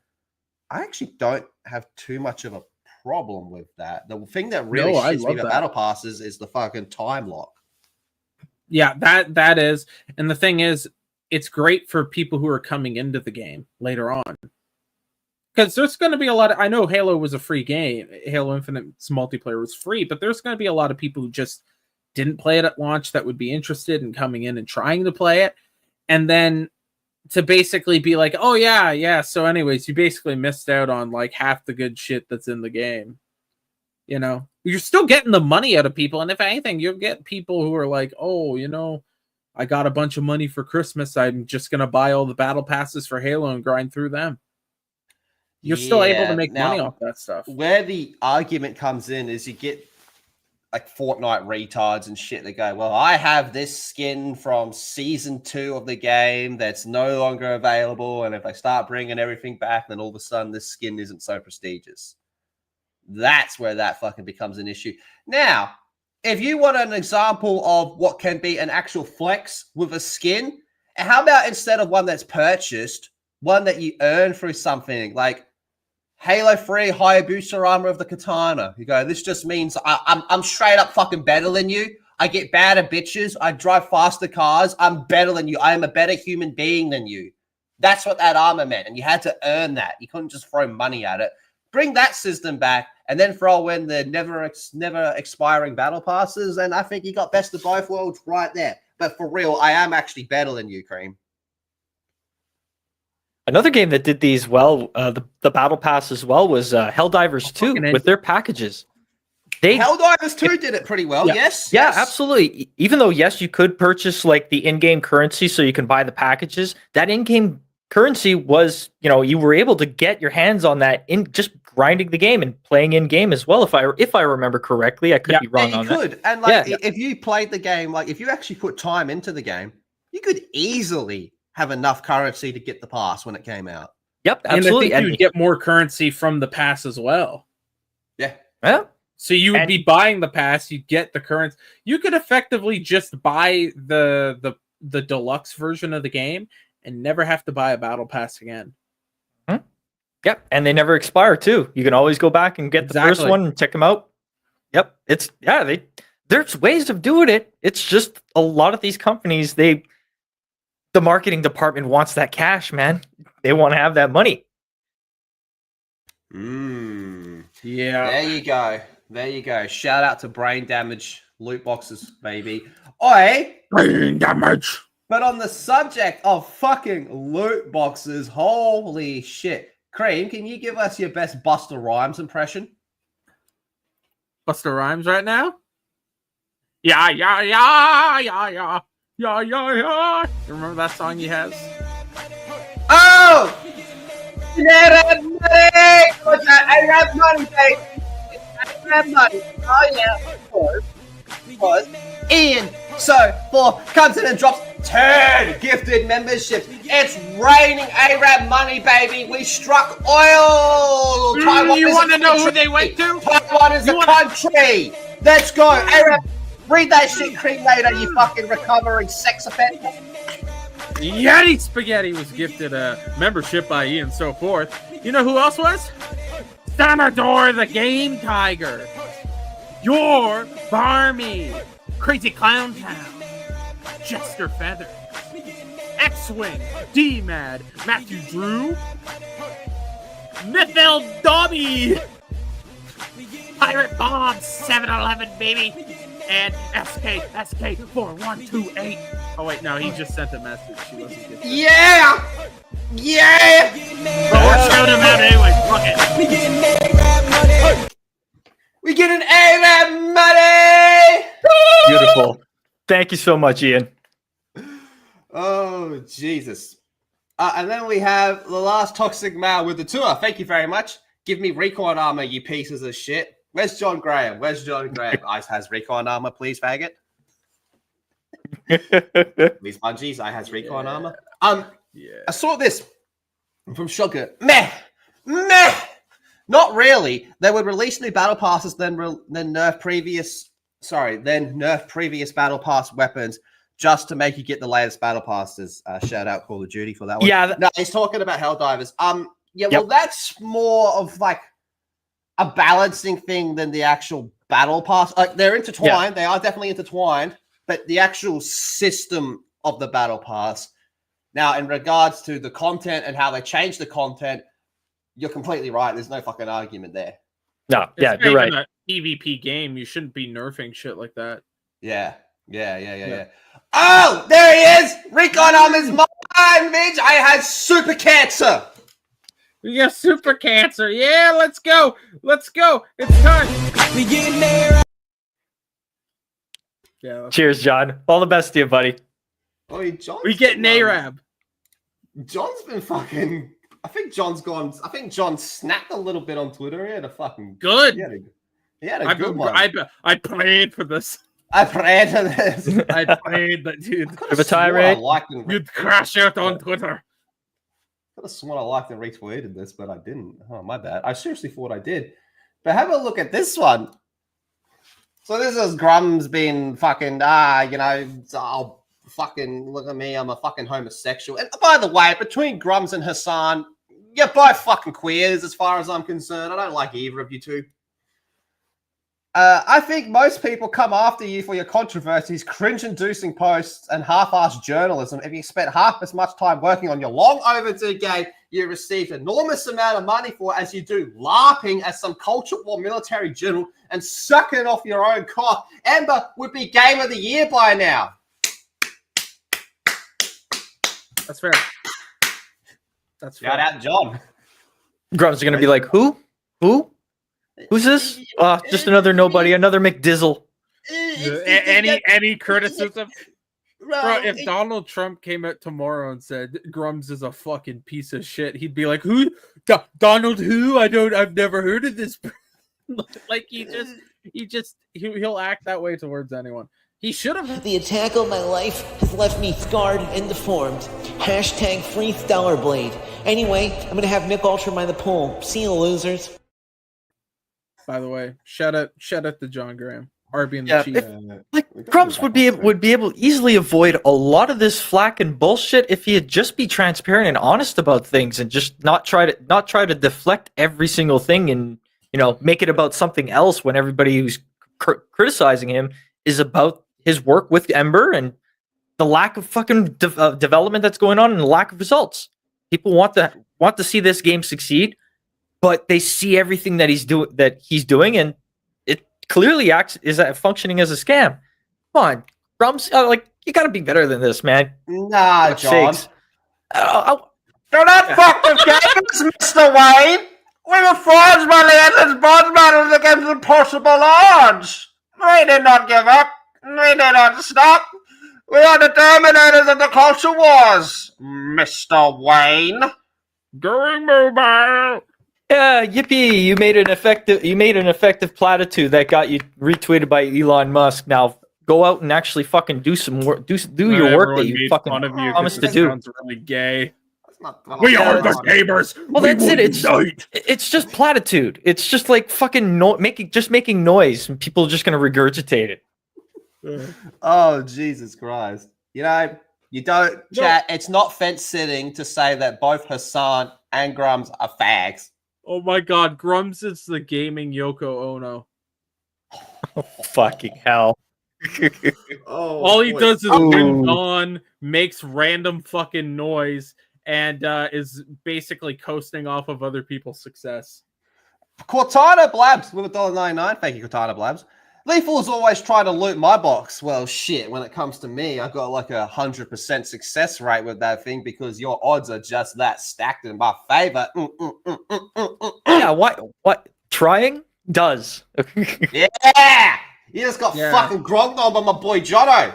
I actually don't have too much of a problem with that. The thing that really shits me about Battle Passes is the fucking time lock. Yeah, that is. And the thing is, it's great for people who are coming into the game later on. Because there's going to be a lot of... I know Halo was a free game. Halo Infinite's multiplayer was free, but there's going to be a lot of people who just didn't play it at launch that would be interested in coming in and trying to play it. And then to basically be like, oh, yeah. So anyways, you basically missed out on half the good shit that's in the game. You're still getting the money out of people. And if anything, you'll get people who are like, oh, I got a bunch of money for Christmas. I'm just going to buy all the Battle Passes for Halo and grind through them. You're still able to make money off that stuff. Where the argument comes in is you get Fortnite retards and shit that go, well, I have this skin from season 2 of the game that's no longer available. And if I start bringing everything back, then all of a sudden this skin isn't so prestigious. That's where that fucking becomes an issue. Now, if you want an example of what can be an actual flex with a skin, how about instead of one that's purchased, one that you earn through something like Halo 3 Hayabusa Armor of the Katana? You go, this just means I'm straight up fucking better than you. I get badder bitches. I drive faster cars. I'm better than you. I am a better human being than you. That's what that armor meant. And you had to earn that. You couldn't just throw money at it. Bring that system back and then throw in the never expiring battle passes. And I think you got best of both worlds right there. But for real, I am actually better than you, Cream. Another game that did these well, the battle pass as well, was Helldivers 2 with their packages. Helldivers 2 did it pretty well, yes. Yeah, absolutely. Even though, yes, you could purchase like the in-game currency so you can buy the packages, that in-game currency was, you were able to get your hands on that in just grinding the game and playing in-game as well, if I remember correctly. I could be wrong on that. You could. And like if you played the game, like if you actually put time into the game, you could easily have enough currency to get the pass when it came out. Yep, absolutely. And I think you'd get more currency from the pass as well. Yeah. Yeah. So you would be buying the pass, you'd get the currency. You could effectively just buy the deluxe version of the game and never have to buy a battle pass again. Yep, and they never expire too. You can always go back and get the first one and check them out. Yep, there's ways of doing it. It's just a lot of these companies, the marketing department wants that cash, man. They want to have that money. Yeah. There you go. Shout out to Brain Damage loot boxes, baby. Brain damage. But on the subject of fucking loot boxes, holy shit. Cream, can you give us your best Busta Rhymes impression? Busta Rhymes right now? Yeah. You remember that song he has? Oh! I have money, baby. I have money. Oh, yeah. Of course. Ian, so for comes in and drops 10 gifted memberships. It's raining A-Rab money, baby. We struck oil. You want to know who they went to? Taiwan is a country. Let's go. A-Rab, read that shit, Cream later, you fucking recovering sex offender. Yeti Spaghetti was gifted a membership by Ian so forth. You know who else was? Samador the Game Tiger. Your Barmy. Crazy Clown Town. Jester Feather. X-Wing. D-Mad. Matthew Drew. Mithil Dobby. Pirate Bomb 711, baby. And SK4128. Oh, wait, no, he just sent a message. She wasn't getting it. Yeah! Yeah! But we're shouting him out anyway. Fuck it. We get an A-Rab money! Beautiful. Thank you so much, Ian. Oh, Jesus. And then we have the last toxic mail with the tour. Thank you very much. Give me recon armor, you pieces of shit. Where's John Graham? Ice has recon armor, please, faggot. These bungees, I has recon armor. I saw this from Sugar. Meh. Not really. They would release new battle passes, then nerf previous battle pass weapons just to make you get the latest battle passes. Shout out Call of Duty for that one. Yeah. No, he's talking about Helldivers. Well, that's more of like a balancing thing than the actual battle pass. Like they're intertwined. They are definitely intertwined, but the actual system of the battle pass. Now, in regards to the content and how they change the content, you're completely right. There's no fucking argument there. No, yeah, you're right. A PvP game, you shouldn't be nerfing shit like that. Yeah. Oh, there he is! Recon armor's mine, bitch! I had super cancer! We got super cancer. Yeah, let's go. It's time. We getting there. Yeah. Cheers, John. All the best to you, buddy. We getting A-Rab. John's been fucking... I think John snapped a little bit on Twitter. He had a fucking... Good. He had a good one. I prayed for this. I prayed for this. I prayed that you'd... Have a tirade. You'd crash out on Twitter. I could have sworn I liked and retweeted this, but I didn't. Oh, my bad. I seriously thought I did. But have a look at this one. So this is Grums being fucking, fucking look at me, I'm a fucking homosexual. And by the way, between Grums and Hassan, you're both fucking queers as far as I'm concerned. I don't like either of you two. I think most people come after you for your controversies, cringe-inducing posts, and half-assed journalism. If you spent half as much time working on your long overdue game, you received enormous amount of money for as you do LARPing as some culture war military general and sucking off your own cock. Ember would be Game of the Year by now. That's fair. That's fair. Shout out, John. Grubs are gonna be like, who? Who's this? Just another nobody, another McDizzle. Any criticism? Bro, if Donald Trump came out tomorrow and said Grums is a fucking piece of shit, he'd be like, "Who? Donald who? I've never heard of this." Like he'll act that way towards anyone. He should have. The attack on my life has left me scarred and deformed. Hashtag free Stellar Blade. Anyway, I'm gonna have Nick Ultra by the pool. See you, losers. By the way, shout out to John Graham, RB and the Chief. Like Grumps would be able to easily avoid a lot of this flack and bullshit if he had just be transparent and honest about things and just not try to deflect every single thing and make it about something else when everybody who's criticizing him is about his work with Ember and the lack of fucking development that's going on and the lack of results. People want to see this game succeed, but they see everything that he's doing, and it clearly is functioning as a scam. Come on, Grumps, you got to be better than this, man. Nah, John. Do not fuck with games, Mr. Wayne. We were forged by the endless bonds battles against impossible odds. We did not give up. We did not stop. We are the terminators of the culture wars, Mr. Wayne. Going mobile. Yeah, yippee! You made an effective platitude that got you retweeted by Elon Musk. Now go out and actually fucking do some work. Do your work that you fucking promised to do. Sounds really gay. We are the gamers. Well, that's it. It's just platitude. It's just like fucking making noise, and people are just gonna regurgitate it. Oh, Jesus Christ! You don't chat. It's not fence sitting to say that both Hassan and Grums are fags. Oh my God, Grums is the gaming Yoko Ono. Oh, fucking hell! All he does is win on, makes random fucking noise, and is basically coasting off of other people's success. Cortana Blabs with $1.99. Thank you, Cortana Blabs. Lethal's always trying to loot my box. Well, shit, when it comes to me, I've got like 100% success rate with that thing because your odds are just that stacked in my favor. Yeah, what? Trying does. Yeah! You just got fucking gronked on by my boy Jono.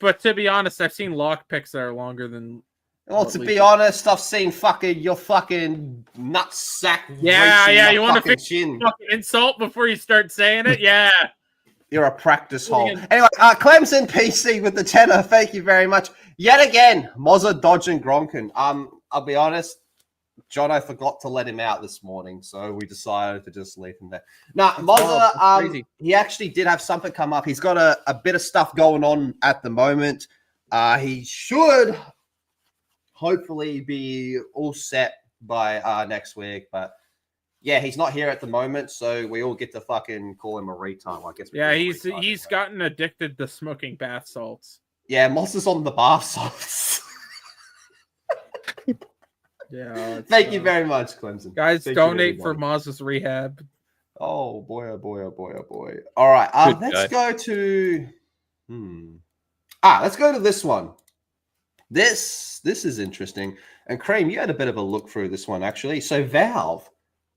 But to be honest, I've seen lock picks that are longer than... Well, to be honest, I've seen your fucking nutsack. Yeah, you want to fix fucking insult before you start saying it? Yeah. You're a practice hole. Anyway, Clemson PC with the tenner. Thank you very much. Yet again, Mozza dodging Gronkin. I'll be honest, Jono forgot to let him out this morning, so we decided to just leave him there. Now, Mozza, he actually did have something come up. He's got a bit of stuff going on at the moment. He should hopefully be all set by next week, but yeah, he's not here at the moment, so we all get to fucking call him a retard. I guess. Yeah, he's gotten addicted to smoking bath salts. Yeah, Moss is on the bath salts. Yeah. Thank you very much, Clemson. Guys, donate for Moz's rehab. Oh boy, oh boy, oh boy, oh boy. All right, let's go to let's go to this one. This is interesting. And Cream, you had a bit of a look through this one actually. So Valve,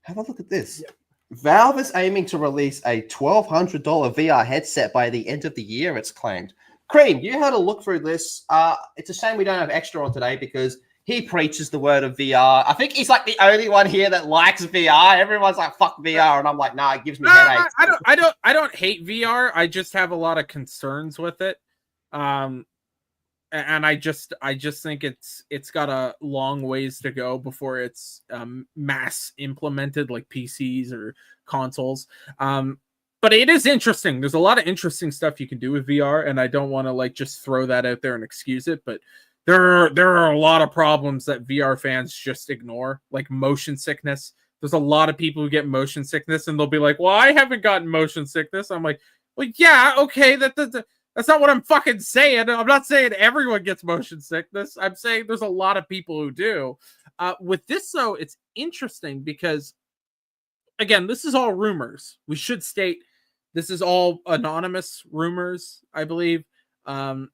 have a look at this. Yeah. Valve is aiming to release a $1,200 VR headset by the end of the year, it's claimed. Cream, you had a look through this. It's a shame we don't have Extra on today because he preaches the word of VR. I think he's like the only one here that likes VR. Everyone's like, fuck VR. And I'm like, nah, it gives me headaches. I don't hate VR. I just have a lot of concerns with it. And I just think it's got a long ways to go before it's mass implemented like PCs or consoles. But it is interesting. There's a lot of interesting stuff you can do with VR, and I don't want to like just throw that out there and excuse it, but there are a lot of problems that VR fans just ignore, like motion sickness. there's a lot of people who get motion sickness, and they'll be like, "Well, I haven't gotten motion sickness." I'm like, "Well, yeah, okay, that's not what I'm fucking saying. I'm not saying everyone gets motion sickness. I'm saying there's a lot of people who do." With this, though, it's interesting because, again, this is all rumors. We should state this is all anonymous rumors, I believe. But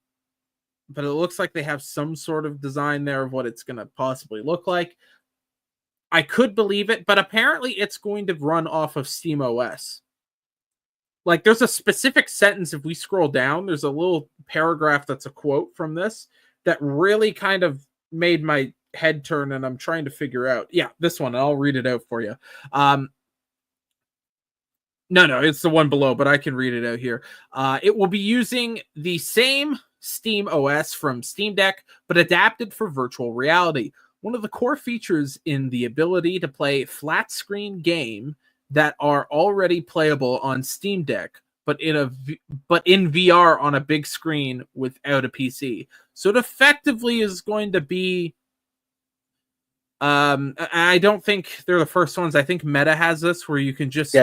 it looks like they have some sort of design there of what it's going to possibly look like. I could believe it, but apparently it's going to run off of SteamOS. Like, there's a specific sentence, if we scroll down, there's a little paragraph that's a quote from this that really kind of made my head turn, and I'm trying to figure out. Yeah, this one. I'll read it out for you. No, it's the one below, but I can read it out here. It will be using the same Steam OS from Steam Deck, but adapted for virtual reality. One of the core features in the ability to play flat screen game that are already playable on Steam Deck, but in VR on a big screen without a PC. So it effectively is going to be. I don't think they're the first ones. I think Meta has this, where you can just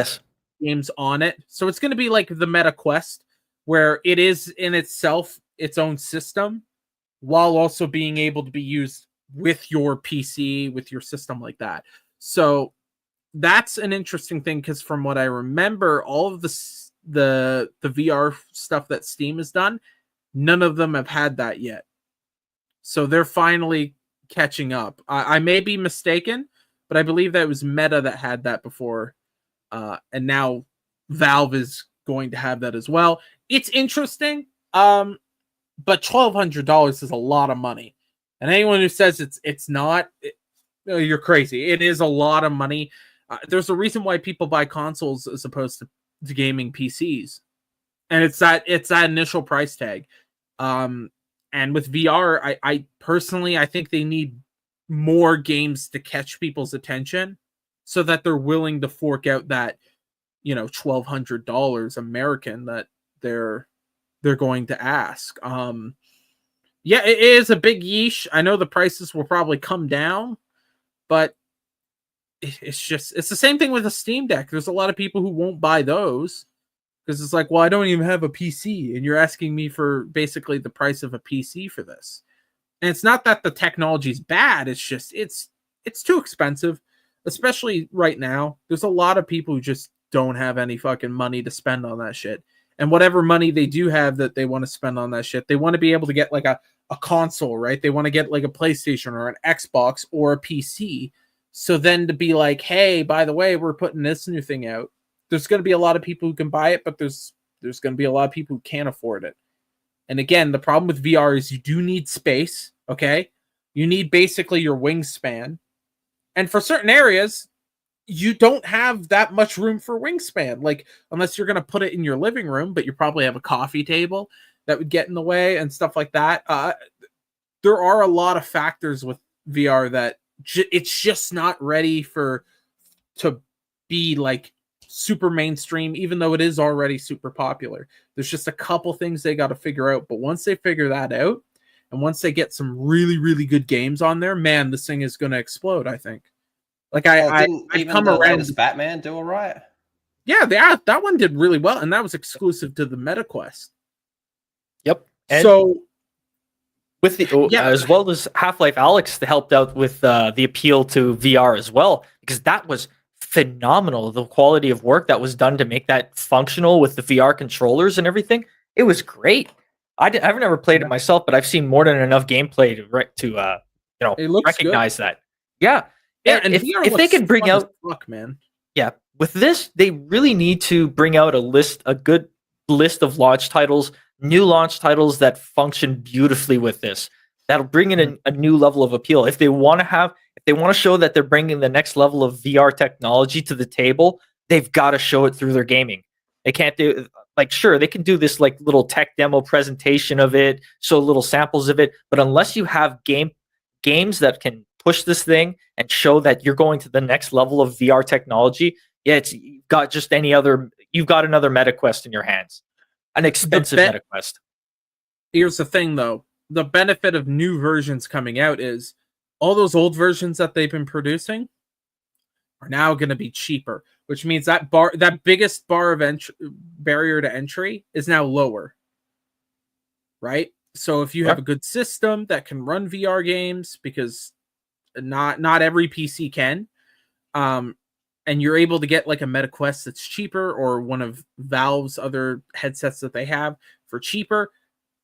games on it. So it's going to be like the Meta Quest, where it is in itself its own system, while also being able to be used with your PC, with your system like that. So that's an interesting thing, because from what I remember, all of the VR stuff that Steam has done, none of them have had that yet. So they're finally catching up. I may be mistaken, but I believe that it was Meta that had that before. And now Valve is going to have that as well. It's interesting, but $1,200 is a lot of money. And anyone who says it's not, you're crazy. It is a lot of money. There's a reason why people buy consoles as opposed to gaming PCs, and it's that initial price tag. And with VR, I personally, I think they need more games to catch people's attention, so that they're willing to fork out that, $1,200 American that they're going to ask. Yeah, it is a big yeesh. I know the prices will probably come down, but it's the same thing with a Steam Deck. There's a lot of people who won't buy those because it's like, well, I don't even have a PC, and you're asking me for basically the price of a PC for this. And it's not that the technology's bad. It's just it's too expensive, especially right now. There's a lot of people who just don't have any fucking money to spend on that shit. And whatever money they do have that they want to spend on that shit, they want to be able to get like a console, right? They want to get like a PlayStation or an Xbox or a PC. So then to be like, hey, by the way, we're putting this new thing out. There's going to be a lot of people who can buy it, but there's going to be a lot of people who can't afford it. And again, the problem with VR is you do need space, okay? You need basically your wingspan. And for certain areas, you don't have that much room for wingspan. Like, unless you're going to put it in your living room, but you probably have a coffee table that would get in the way and stuff like that. There are a lot of factors with VR that it's just not ready to be like super mainstream, even though it is already super popular. There's just a couple things they got to figure out. But once they figure that out, and once they get some really, really good games on there, man, this thing is going to explode, I think. Like, I've come around. Batman do all right? Yeah, that one did really well, and that was exclusive to the MetaQuest. Yep. And so, with as well as Half-Life Alyx, helped out with the appeal to VR as well, because that was phenomenal. The quality of work that was done to make that functional with the VR controllers and everything, it was great. I've never played it myself, but I've seen more than enough gameplay to recognize good. That. Yeah. And if they could bring out, man. Yeah, with this, they really need to bring out a good list of launch titles, new launch titles that function beautifully with this. That'll bring in a new level of appeal. If they want to show that they're bringing the next level of VR technology to the table, they've got to show it through their gaming. They can't do sure, they can do this like little tech demo presentation of it, show little samples of it, but unless you have games that can push this thing and show that you're going to the next level of VR technology, you've got another MetaQuest in your hands. An expensive MetaQuest. Here's the thing, though. The benefit of new versions coming out is all those old versions that they've been producing, are now going to be cheaper, which means that biggest barrier to entry is now lower, right? So if you have a good system that can run VR games, because not every PC can, and you're able to get like a MetaQuest that's cheaper, or one of Valve's other headsets that they have for cheaper,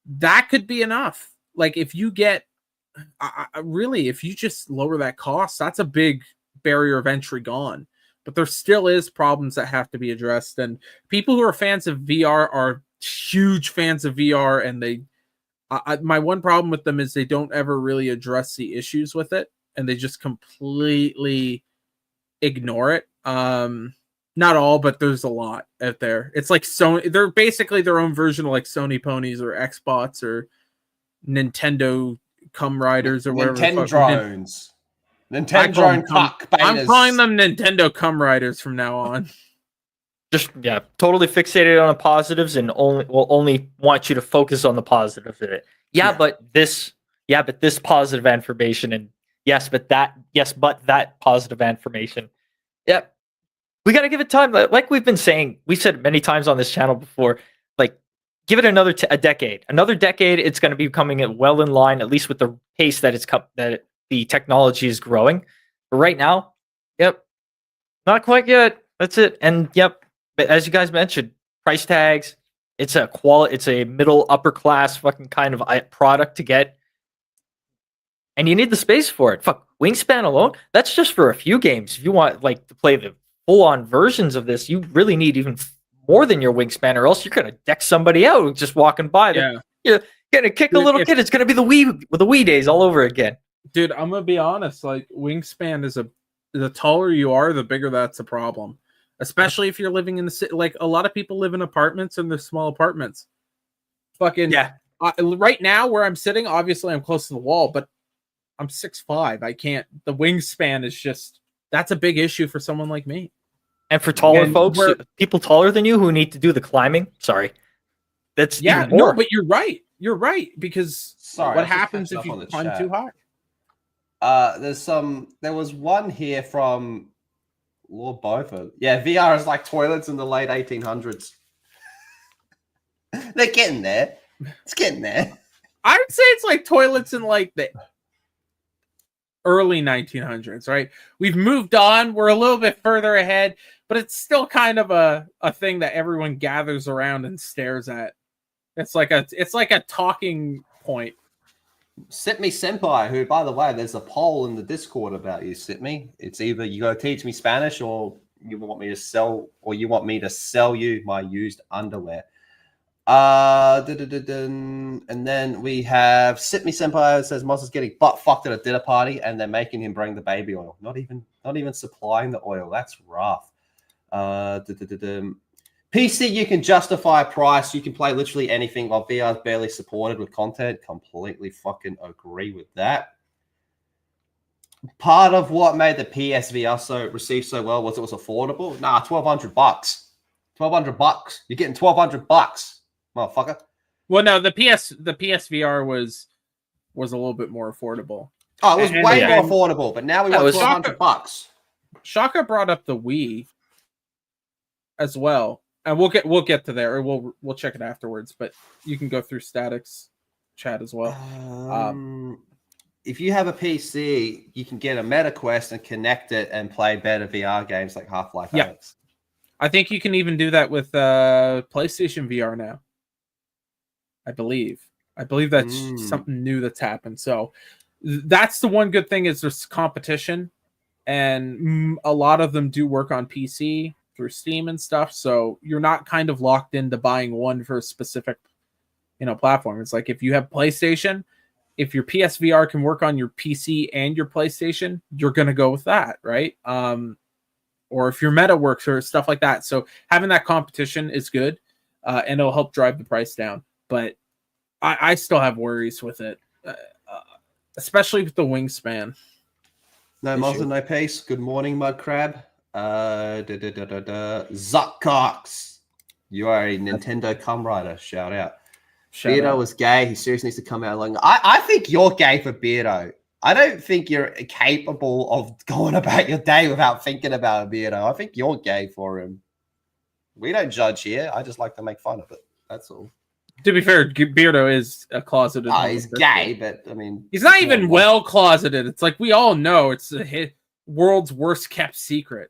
that could be enough. Like if you get, really, if you just lower that cost, that's a big barrier of entry gone. But there still is problems that have to be addressed, and people who are fans of VR are huge fans of VR, and they my one problem with them is they don't ever really address the issues with it, and they just completely ignore it. Not all, but there's a lot out there. It's like Sony, they're basically their own version of like Sony ponies or Xbox or Nintendo Cum Riders or whatever. Nintendo drones. Nintendo drone cuck betas. I'm calling them Nintendo Cum Riders from now on. Just totally fixated on the positives and only want you to focus on the positives of it. But this positive information, and but that positive information. Yep. We got to give it time. Like we've been saying, we've said many times on this channel before, like give it another a decade. Another decade, it's going to be coming well in line, at least with the pace that the technology is growing. But right now, not quite yet. That's it. And but as you guys mentioned, price tags, it's a middle upper class fucking kind of product to get. And you need the space for it. Fuck, Wingspan alone, that's just for a few games. If you want like to play the full-on versions of this, you really need even more than your Wingspan, or else you're gonna deck somebody out just walking by. You're gonna kick a little kid. It's gonna be the Wii days all over again. Dude, I'm gonna be honest. Like Wingspan is the taller you are, the bigger that's a problem. Especially if you're living in the city. Like a lot of people live in apartments, and they're small apartments. Fucking right now where I'm sitting, obviously I'm close to the wall, but I'm 6'5". I can't. The wingspan is just, that's a big issue for someone like me. And for taller folks, people taller than you who need to do the climbing. Sorry, that's even more. No, but you're right. You're right, because what happens if you climb too high? There was one here from Lord Beaufort. Yeah, VR is like toilets in the late 1800s. They're getting there. It's getting there. I would say it's like toilets in like the early 1900s, right? We've moved on. We're a little bit further ahead, but it's still kind of a thing that everyone gathers around and stares at. It's like a talking point. Sitme Senpai, who, by the way, there's a poll in the Discord about you, Sitme. It's either you got to teach me Spanish, or you want me to sell you my used underwear. And then we have Sitme Senpai, who says Moss is getting butt fucked at a dinner party, and they're making him bring the baby oil. Not even supplying the oil. That's rough. PC, you can justify a price. You can play literally anything, while VR is barely supported with content. Completely fucking agree with that. Part of what made the PSVR receive so well was it was affordable. Nah, $1,200. $1,200. You're getting $1,200, motherfucker. Well, no, the PSVR was a little bit more affordable. Oh, it was way more affordable, but now we want $1,200. Shaka brought up the Wii as well. And we'll get to there. We'll check it afterwards, but you can go through Static's chat as well. If you have a PC, you can get a MetaQuest and connect it and play better VR games like Half-Life Alyx. I think you can even do that with PlayStation VR now. I believe that's something new that's happened. So that's the one good thing, is there's competition, and a lot of them do work on PC through Steam and stuff, so you're not kind of locked into buying one for a specific, platform. It's like if you have PlayStation, if your PSVR can work on your PC and your PlayStation, you're gonna go with that, right? Or if your Meta works or stuff like that. So having that competition is good, and it'll help drive the price down. But I still have worries with it, especially with the wingspan. No muzzle, no pace. Good morning, Mud Crab. Zuckcox, you are a Nintendo cum rider. Shout out. Beardo was gay. He seriously needs to come out. I think you're gay for Beardo. I don't think you're capable of going about your day without thinking about a Beardo. I think you're gay for him. We don't judge here. I just like to make fun of it. That's all. To be fair, Beardo is a closeted. He's gay, but I mean, he's not even well closeted. It's like we all know it's the world's worst kept secret.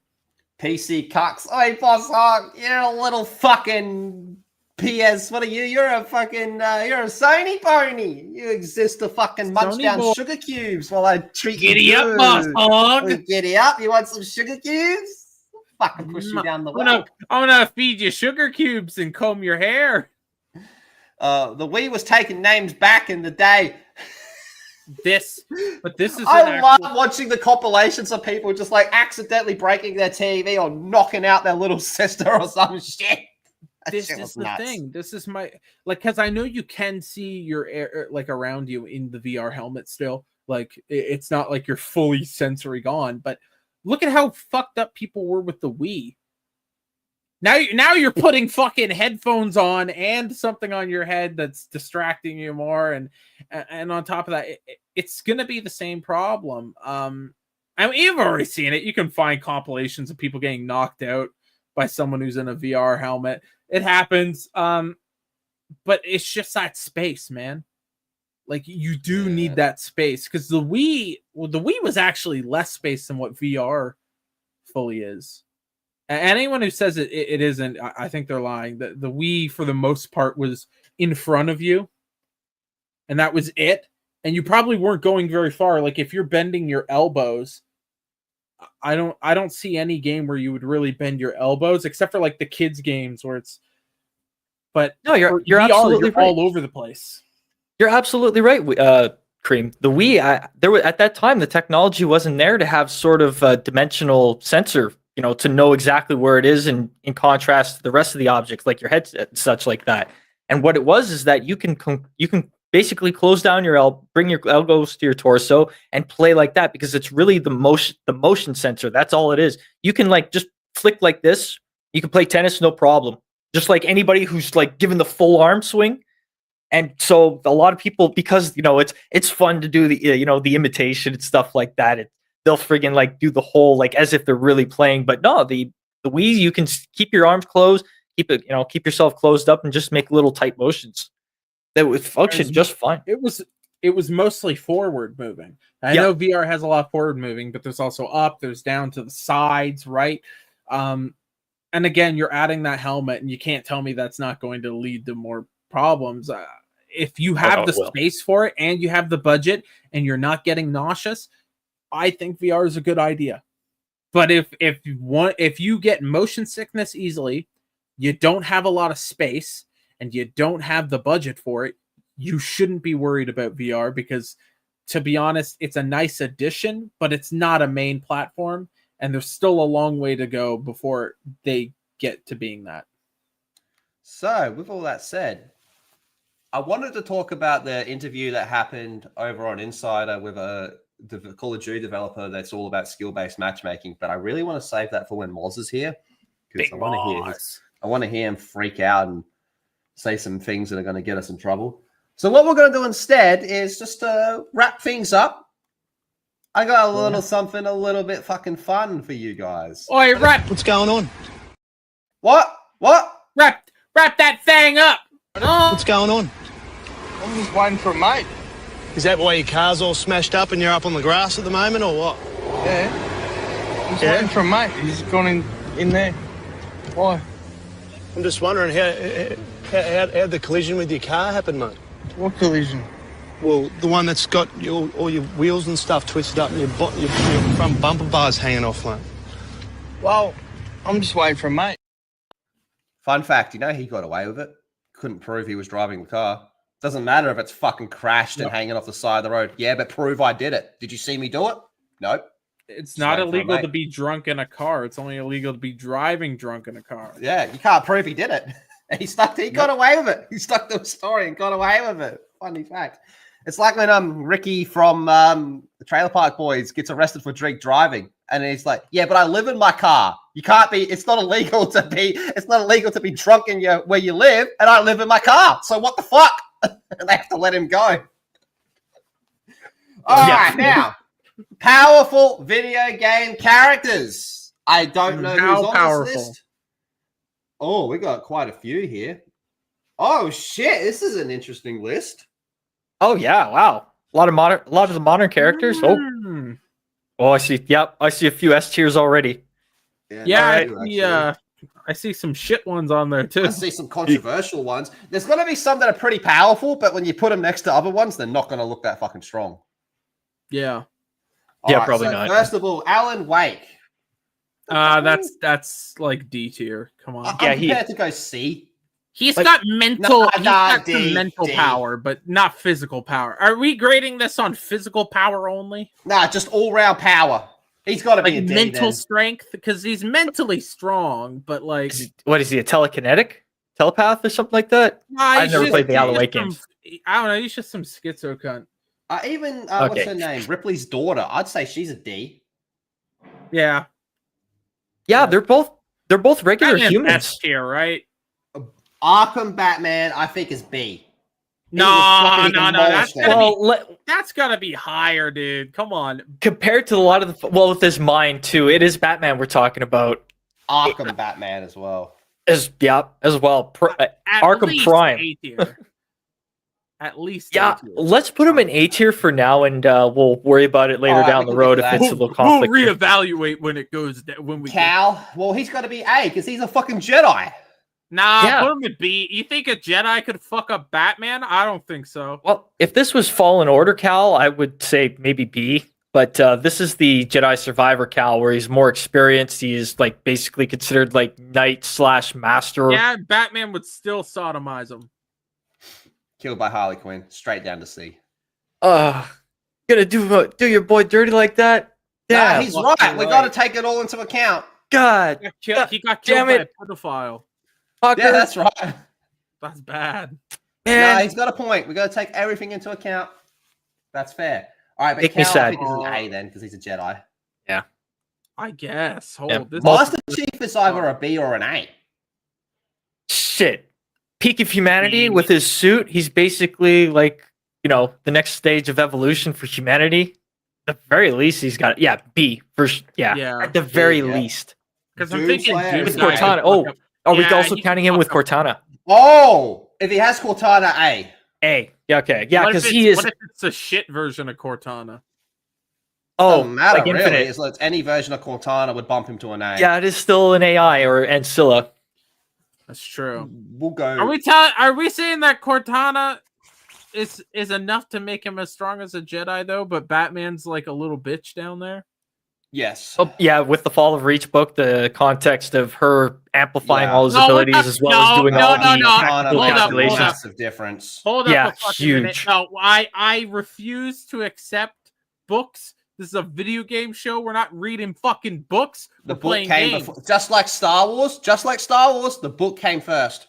PC cucks. Oi, Boss Hog, you're a little fucking PS. What are you? You're a fucking, you're a Sony pony. You exist to fucking munch down sugar cubes while I treat you. Giddy up, Boss Hog. Giddy up. You want some sugar cubes? Fucking push you down the well. I'm gonna feed you sugar cubes and comb your hair. The Wii was taking names back in the day. This is. I love watching the compilations of people just like accidentally breaking their TV or knocking out their little sister or some shit. This is the thing. This is my because I know you can see your air like around you in the VR helmet still. Like it's not like you're fully sensory gone, but look at how fucked up people were with the Wii. Now you're putting fucking headphones on and something on your head that's distracting you more, and on top of that, it's gonna be the same problem. I mean, you've already seen it. You can find compilations of people getting knocked out by someone who's in a VR helmet. It happens, but it's just that space, man. Like you do need that space because the Wii was actually less space than what VR fully is. Anyone who says it isn't, I think they're lying. The Wii, for the most part, was in front of you, and that was it. And you probably weren't going very far. Like if you're bending your elbows, I don't see any game where you would really bend your elbows, except for like the kids games where it's. But no, you're VR, absolutely right. All over the place. You're absolutely right, Cream. The Wii, there was at that time the technology wasn't there to have sort of a dimensional sensor. To know exactly where it is in contrast to the rest of the objects, like your headset and such like that. And what it was is that you can basically close down bring your elbows to your torso and play like that because it's really the motion sensor. That's all it is. You can like just flick like this. You can play tennis, no problem. Just like anybody who's like given the full arm swing. And so a lot of people, because it's fun to do the imitation and stuff like that. They'll friggin' like do the whole like as if they're really playing, but no, the Wii you can keep your arms closed, keep yourself closed up, and just make little tight motions. That would function just fine. It was mostly forward moving. I know VR has a lot of forward moving, but there's also up, there's down to the sides, right? And again, you're adding that helmet, and you can't tell me that's not going to lead to more problems. If you have the space for it and you have the budget, and you're not getting nauseous. I think VR is a good idea. But if you get motion sickness easily, you don't have a lot of space, and you don't have the budget for it, you shouldn't be worried about VR because, to be honest, it's a nice addition, but it's not a main platform, and there's still a long way to go before they get to being that. So, with all that said, I wanted to talk about the interview that happened over on Insider with the Call of Duty developer that's all about skill-based matchmaking, but I really want to save that for when Moz is here because I want to hear him freak out and say some things that are going to get us in trouble. So what we're going to do instead is just wrap things up. I got a little something a little bit fucking fun for you guys. Oi, wrap! What's going on? What? Wrap that thing up! What's going on? I'm just waiting for a mate. Is that why your car's all smashed up and you're up on the grass at the moment, or what? Yeah. I'm just waiting for a mate. He's gone in there. Why? I'm just wondering how the collision with your car happened, mate. What collision? Well, the one that's got all your wheels and stuff twisted up and your front bumper bars hanging off, mate. Well, I'm just waiting for a mate. Fun fact, he got away with it. Couldn't prove he was driving the car. Doesn't matter if it's fucking crashed and hanging off the side of the road. Yeah, but prove I did it. Did you see me do it? Nope. It's not illegal to be drunk in a car. It's only illegal to be driving drunk in a car. Yeah, you can't prove he did it. He got away with it. He stuck to a story and got away with it. Funny fact. It's like when Ricky from the Trailer Park Boys gets arrested for drink driving, and he's like, "Yeah, but I live in my car. You can't be. It's not illegal to be drunk in where you live, and I live in my car. So what the fuck?" And they have to let him go. All Yeah. right, now powerful video game characters. I don't know How who's on powerful? this list. Oh, we got quite a few here. Oh shit, this is an interesting list. Oh yeah, wow. A lot of the modern characters. Hmm. Oh, I see. Yep, I see a few S tiers already. Yeah, Alright. I see some shit ones on there too. I see some controversial ones. There's going to be some that are pretty powerful, but when you put them next to other ones, they're not going to look that fucking strong. Yeah. Yeah, Alright, probably so not. First of all, Alan Wake. That's like D tier. Come on. Yeah, I'm prepared to go C. He's Like- got mental. He's got D, some mental D. power, but not physical power. Are we grading this on physical power only? Nah, just all-round power. He's got to be Like a D mental then. strength, because he's mentally strong, but like What is he, a telepath or something like that? I've never played the Alan Wake games. I don't know. He's just some schizo cunt. Even what's Okay. her name? Ripley's daughter. I'd say she's a D. Yeah. Yeah, they're both regular Batman's humans. S tier, right? Arkham Batman, I think, is B. No, fucking that's demolished gotta them. be that's gotta be higher, dude. Come on. Compared to a lot of the with his mind too, it is Batman we're talking about. Arkham Batman as well. As well. At Arkham least Prime. A tier. At least Yeah, A tier. let's put him in A tier for now, and we'll worry about it later Alright, down we the can road do if that. it's a little We'll conflict. reevaluate when it goes when we Cal, well, he's got to be A because he's a fucking Jedi. Nah, Yeah. put him in B. You think a Jedi could fuck up Batman? I don't think so. Well, if this was Fallen Order Cal, I would say maybe B. But this is the Jedi Survivor Cal, where he's more experienced. He's like basically considered like knight/master. Yeah, Batman would still sodomize him. Killed by Harley Quinn. Straight down to C. Gonna do your boy dirty like that? Nah, Yeah, he's fucking right. We right. got to take it all into account. God, He got damn killed by it. a pedophile. fucker, Yeah, that's right. That's bad. man. Nah, he's got a point. We got to take everything into account. That's fair. All right, but Make me Cal, I sad. think, is an A then because he's a Jedi. I guess. Hold Yeah. this. Master Chief is either a B or an A. Shit. Peak of humanity B. with his suit. He's basically like, the next stage of evolution for humanity. At the very least, he's got B for Yeah. at the very Yeah. least. Because I'm thinking Doomslayer Doom is With an Knight Cortana. could Oh, fuck up- are we Yeah, also he counting can him with fuck up- Cortana? Oh, if he has Cortana, A. A. Yeah, okay. Yeah, What if because it's- he is. What if it's a shit version of Cortana? Doesn't matter, like really. Infinite. It's like any version of Cortana would bump him to an A. Yeah, it is still an AI or Ancilla. That's true. We'll go. Are we saying that Cortana is enough to make him as strong as a Jedi though, but Batman's like a little bitch down there? Yes. Oh, yeah, with the Fall of Reach book, the context of her amplifying Yeah. all his No, abilities what the- as well as doing no, all no, the no. tactical Hold up, calculations. hold up. Massive difference. Hold up Yeah, a fucking minute. huge. No, I refuse to accept books. This is a video game show. We're not reading fucking books. The We're book playing came games. before, just like Star Wars. Just like Star Wars, the book came first.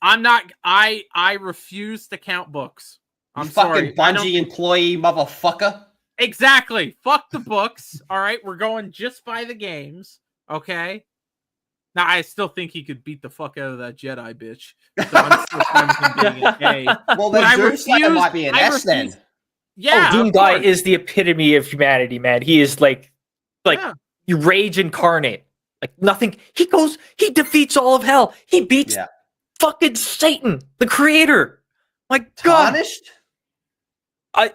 I'm not. I refuse to count books. You I'm fucking sorry. I don't- Bungie employee, motherfucker. Exactly. Fuck the books. All right, we're going just by the games. Okay. Now I still think he could beat the fuck out of that Jedi bitch. So I'm still fine with him being an A. Well, But then I Doomslayer refuse- might be an I S then. refuse- Yeah. Doom of Guy course. is the epitome of humanity, man. He is like Yeah. rage incarnate. Like nothing. He defeats all of hell. He beats Yeah. fucking Satan, the creator. My God. Tarnished?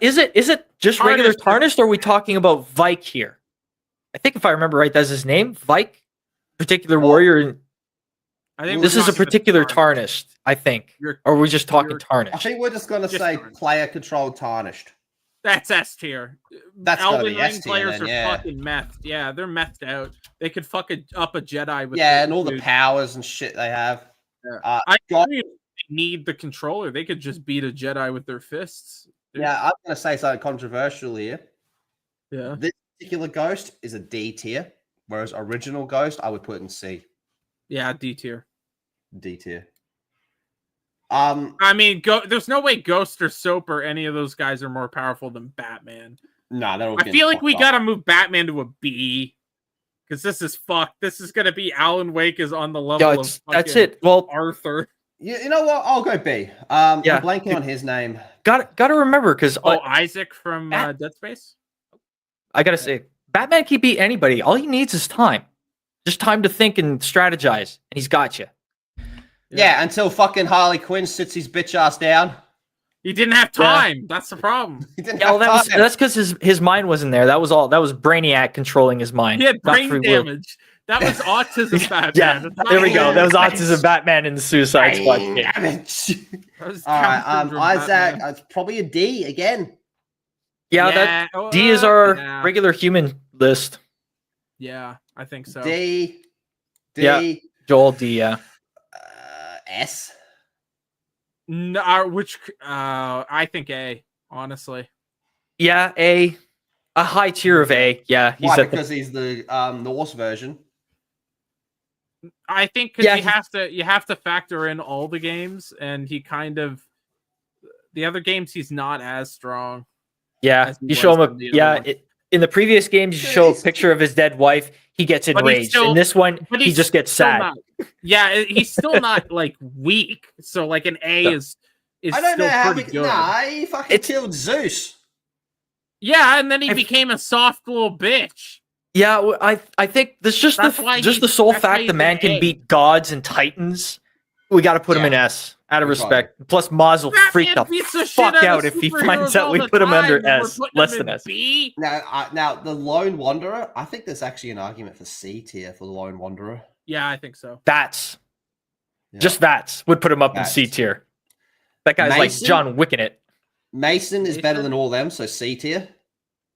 Is it just regular Tarnished is- Tarnished, or are we talking about Vike here? I think if I remember right, that's his name, Vike, particular warrior. I think This we're is a talking particular Tarnished. Tarnished, I think. You're- Or are we just talking you're- I Tarnished? think we're just going to Just say Tarnished. player controlled Tarnished. That's S tier. That's gotta Elden be Ring S tier players then, are yeah. fucking methed. Yeah, they're methed out. They could fuck up a Jedi with Yeah, their and all the dude. powers and shit they have. Yeah. I God- agree. They need the controller. They could just beat a Jedi with their fists. Dude. Yeah, I'm going to say something controversial here. Yeah. This particular Ghost is a D tier, whereas original Ghost I would put in C. Yeah, D tier. D tier. I mean, there's no way Ghost or Soap or any of those guys are more powerful than Batman. No, they're all I getting feel like fucked we up. gotta move Batman to a B. Because this is fucked. This is gonna be Alan Wake is on the level Yeah, of that's fucking it. Well, Arthur. You know what? I'll go B. Yeah. I'm blanking on his name. Got to remember because Isaac from Dead Space. I gotta say, Batman can beat anybody. All he needs is time, just time to think and strategize, and he's got you. Yeah, until fucking Harley Quinn sits his bitch ass down. He didn't have time. That's the problem. He didn't Yeah, have well, time. that's because his mind wasn't there. That was all. That was Brainiac controlling his mind. He had not brain free will. damage. That was autism Batman. Yeah, That's not there we go. real. That was Autism Batman in the Suicide Squad. Brain Yeah. damage. That was All right, Down syndrome Isaac, Batman. it's probably a D again. That D is our regular human list. Yeah, I think so. D. Yeah. Joel D. Yeah. S. No, I think A. Honestly. Yeah, A high tier of A. Yeah, Why? at Because he's the Norse version. I think because you have to factor in all the games, and he kind of the other games he's not as strong. Yeah, as he you show was him in the other one. in the previous games, you show a picture of his dead wife. He gets But he's enraged. still- In this one, but he he's just gets still sad. not- yeah, he's still not like weak. So like an A is I don't still know how pretty we. good. Nah, he fucking killed Zeus. Yeah, and then he became a soft little bitch. Yeah, well, I think there's just the sole fact the man can beat gods and titans. We got to put him in S out of respect. Plus, Maz will freak the fuck out if he finds out we put him under S, less than S. Now the Lone Wanderer. I think there's actually an argument for C tier for the Lone Wanderer. Yeah, I think so. Just that's would put him up in C tier. That guy's like John Wick in it. Mason is better than all them, so C tier.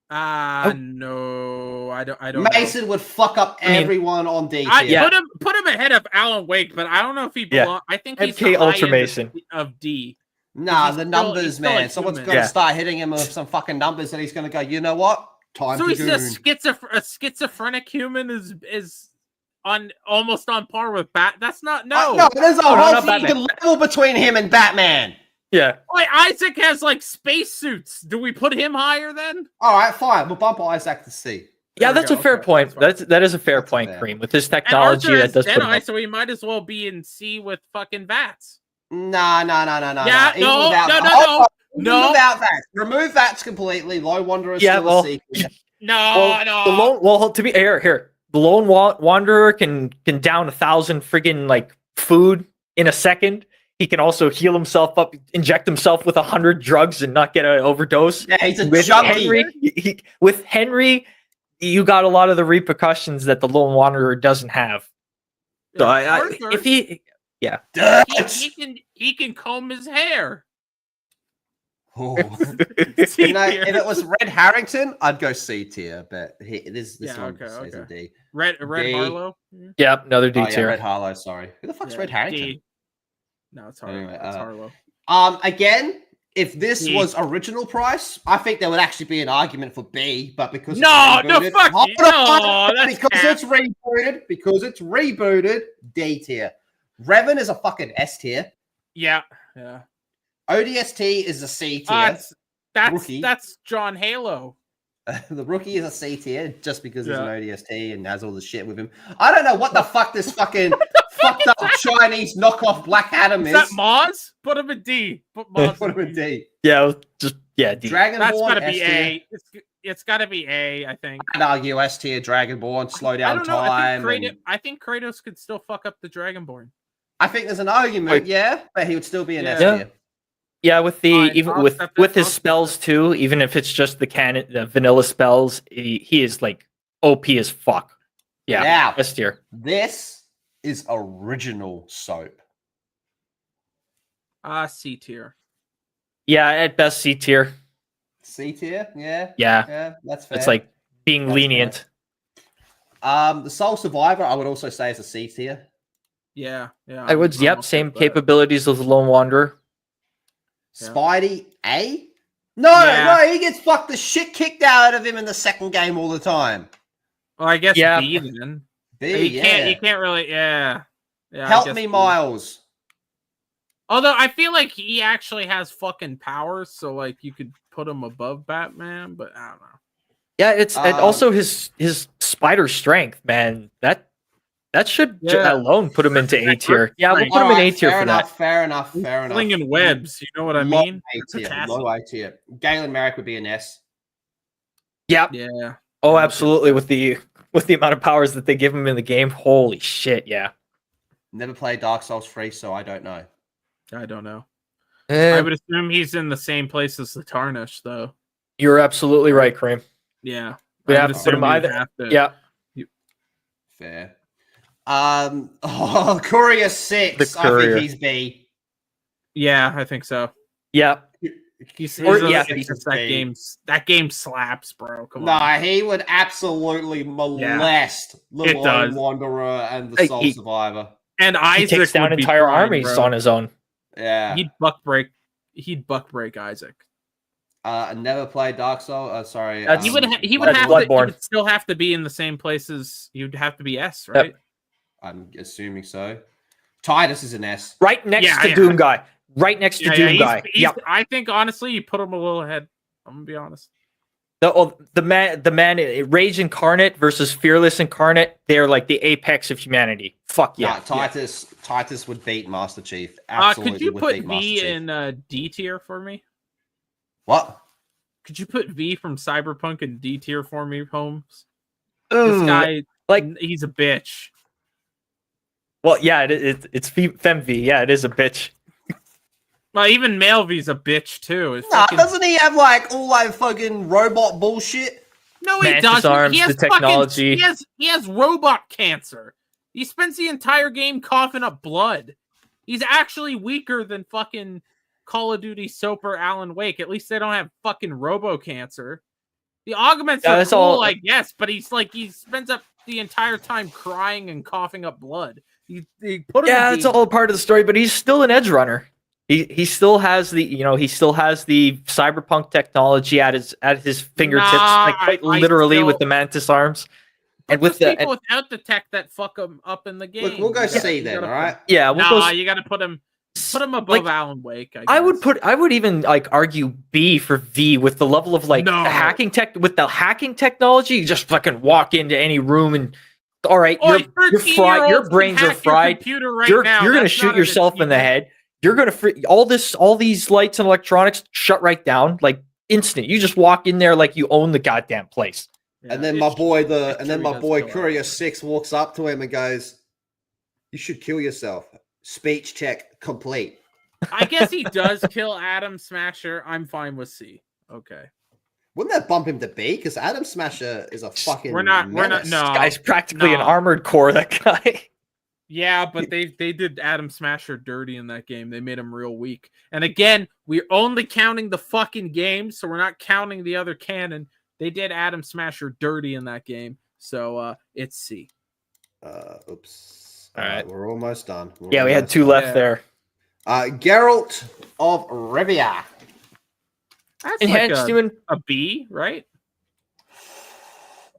No, I don't. Mason would fuck up everyone on D tier. Put him ahead of Alan Wake, but I don't know if he belongs. I think he's MK the Ultra high Mason end of D. Nah, He's the still- numbers, he's still man. a Someone's human. going to start hitting him with some fucking numbers, and he's going to go, you know what? Time So to he's goon. a schizophrenic human is on almost on par with That's not No, there's a no, whole not fucking level between him and Batman. Yeah. Wait, Isaac has like spacesuits. Do we put him higher then? All right, fine. We'll bump Isaac to C. Yeah, that's a fair point. That is a fair point, Cream. With his technology, and that does put him Deadeye, up. so he might as well be in C with fucking Vats. Nah. Yeah, Even no. without that. Remove that completely. Lone Wanderer is Yeah, still well, a C. No. To be here, the lone wanderer can down 1,000 friggin' like food in a second. He can also heal himself up, inject himself with 100 drugs and not get an overdose. Yeah, he's a with junkie. Henry, with Henry, you got a lot of the repercussions that the lone wanderer doesn't have. So if he can comb his hair. Oh. If it was Red Harrington, I'd go C tier, but this one stays in D. Red D. Harlow. Yep, another D tier. Red Harlow. Sorry, who the fuck's Red Harrington? D. No, it's Harlow. Anyway, it's Harlow. Again, if this was original price, I think there would actually be an argument for B, but because fuck you, because it's rebooted, D tier. Revan is a fucking S tier. Yeah. ODST is a C tier. That's John Halo. The rookie is a C tier just because he's an ODST and has all the shit with him. I don't know what the fuck this fucking fucked up Chinese knockoff Black Adam is. Is that Maz? Put him in D. Put him in D. Yeah, D. Dragonborn. That's gotta be S-tier. A. It's gotta be A, I think. I'd argue S tier, Dragonborn, slow down time. I think Kratos could still fuck up the Dragonborn. I think there's an argument, but he would still be an S tier. Yeah, with with his spells too, even if it's just the vanilla spells, he is like OP as fuck. Yeah, S tier. This is original soap. C tier. Yeah, at best C tier. C tier, yeah. Yeah, that's fair. It's like being lenient. Fair. The Soul Survivor, I would also say is a C tier. Yeah. I would. Same capabilities as the Lone Wanderer. Spidey, A? No, he gets fucked the shit kicked out of him in the second game all the time. Well, I guess B then. B, you can't really, Help me, Miles. Although I feel like he actually has fucking powers, so like you could put him above Batman, but I don't know. Yeah, it's and also his spider strength, man. That That should Yeah. alone put him into A tier. Yeah, we'll put him in A tier for that. Fair enough. Fair enough. Slinging webs, you know what I Low mean? A tier. Fantastic. Low A tier. Galen Merrick would be an S. Yep. Yeah. Oh, absolutely. With the amount of powers that they give him in the game, holy shit, yeah. Never played Dark Souls 3, so I don't know. I don't know. Eh, I would assume he's in the same place as the Tarnish, though. you're absolutely right, Cream. Yeah. We I have would to put him assume you'd either. have to- Yeah. Fair. Courier 6. The Courier. I think he's B. Yeah, I think so. Yeah. He's Or- a- yeah, it's just B. that game slaps, bro. Come on. Nah, he would absolutely molest the It Lone does. Wanderer and the Soul Survivor. And He Isaac takes down would be entire fine, armies bro. on his own. Yeah. He'd buck break Isaac. I never played Dark Souls. Sorry. That's- He would That's have to, he Bloodborne. would still have to be in the same places. You'd have to be S, right? I'm assuming so. Titus is an S. Right next Yeah, to yeah. Doom Guy. Right next to Doom he's- Guy. he's- Yep. I think honestly, you put him a little ahead. I'm gonna be honest. The man, Rage Incarnate versus Fearless Incarnate. They're like the apex of humanity. Fuck yeah. Nah, Titus would beat Master Chief. Absolutely Could you would put beat Master V Chief. in D tier for me? What? Could you put V from Cyberpunk in D tier for me, Holmes? Ooh, This guy, like- he's a bitch. Well, yeah, it's Fem V. Yeah, it is a bitch. Well, even male V's a bitch too. It's Nah, fucking- doesn't he have like all like fucking robot bullshit? No, he Mantis doesn't. arms, He has the technology. he has robot cancer. He spends the entire game coughing up blood. He's actually weaker than fucking Call of Duty Soper Alan Wake. At least they don't have fucking robo cancer. The augments Yeah, are that's cool, all- I guess, but he spends up the entire time crying and coughing up blood. He put him Yeah, in it's D. all part of the story, but he's still an edge runner. He still has the cyberpunk technology at his fingertips, Nah, like quite I literally still- with the Mantis arms, and There's with the people without the tech that fuck him up in the game. Look, we'll go You gotta- C you then, gotta all right? yeah, we'll go. Nah, you gotta put him above like, Alan Wake. I would even like argue B for V with the level of like No. the hacking technology. You just fucking walk into any room and all right, Oh, you're fried. Your brains are fried. You're gonna shoot yourself in the head. You're gonna all these lights and electronics shut right down like instant. You just walk in there like you own the goddamn place. And then my boy, Courier Courier 6 walks up to him and goes, "You should kill yourself." Speech check complete. I guess he does kill Adam Smasher. I'm fine with C. Okay. Wouldn't that bump him to B? Because Adam Smasher is a fucking. We're not. No. This guy's practically an no. armored core. That guy. Yeah, but they did Adam Smasher dirty in that game. They made him real weak. And again, we're only counting the fucking game, so we're not counting the other canon. They did Adam Smasher dirty in that game, so it's C. Oops. All right. We're almost done. Yeah, we had two left there. Geralt of Rivia. That's Enhanced like human. a B, right?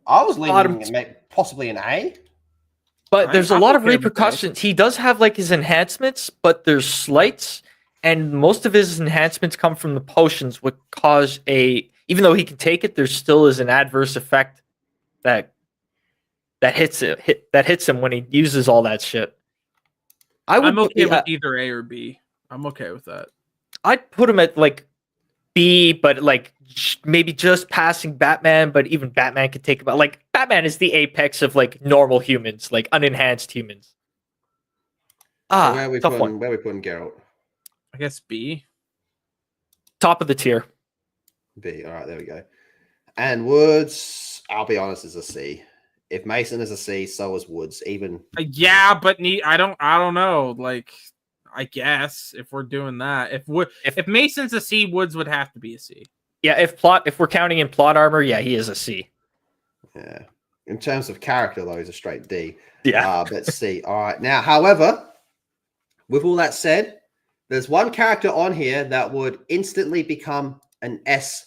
I was leaning Bottom- possibly an A. But there's a lot of okay with that. repercussions. He does have like his enhancements, but there's slights, and most of his enhancements come from the potions, which cause even though he can take it, there still is an adverse effect that hits him when he uses all that shit. I'm okay with either A or B. I'm okay with that. I'd put him at like B, but like maybe just passing Batman. But even Batman could take about like Batman is the apex of like normal humans, like unenhanced humans. So where are we Tough putting, one. Where are we putting Geralt? I guess B. Top of the tier. B. All right, there we go. And Woods, I'll be honest, is a C. If Mason is a C, so is Woods. Even Yeah, but I don't know. Like, I guess if we're doing that, if Mason's a C, Woods would have to be a C. Yeah, if we're counting in plot armor, yeah, he is a C. yeah. In terms of character, though, he's a straight D. Yeah. But C. All right. Now, however, with all that said, there's one character on here that would instantly become an S++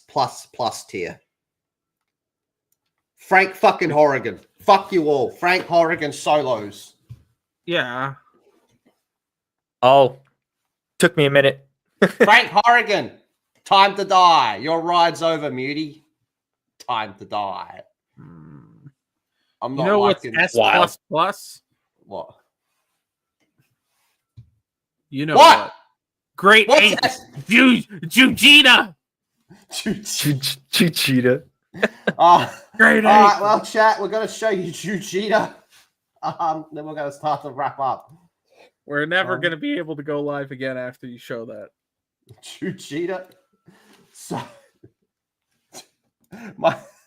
tier. Frank fucking Horrigan. Fuck you all. Frank Horrigan solos. Yeah. Oh, took me a minute. Frank Horrigan. Time to die. Your ride's over, Muty. Time to die. I'm You not know what's liking S++? Wild. What? You know What? what? Great What's Ace, that? Jujita. Cheetah. Great All right, Ace. well, chat, we're going to show you Jujita. Then we're going to start to wrap up. We're never going to be able to go live again after you show that. Jujita. So,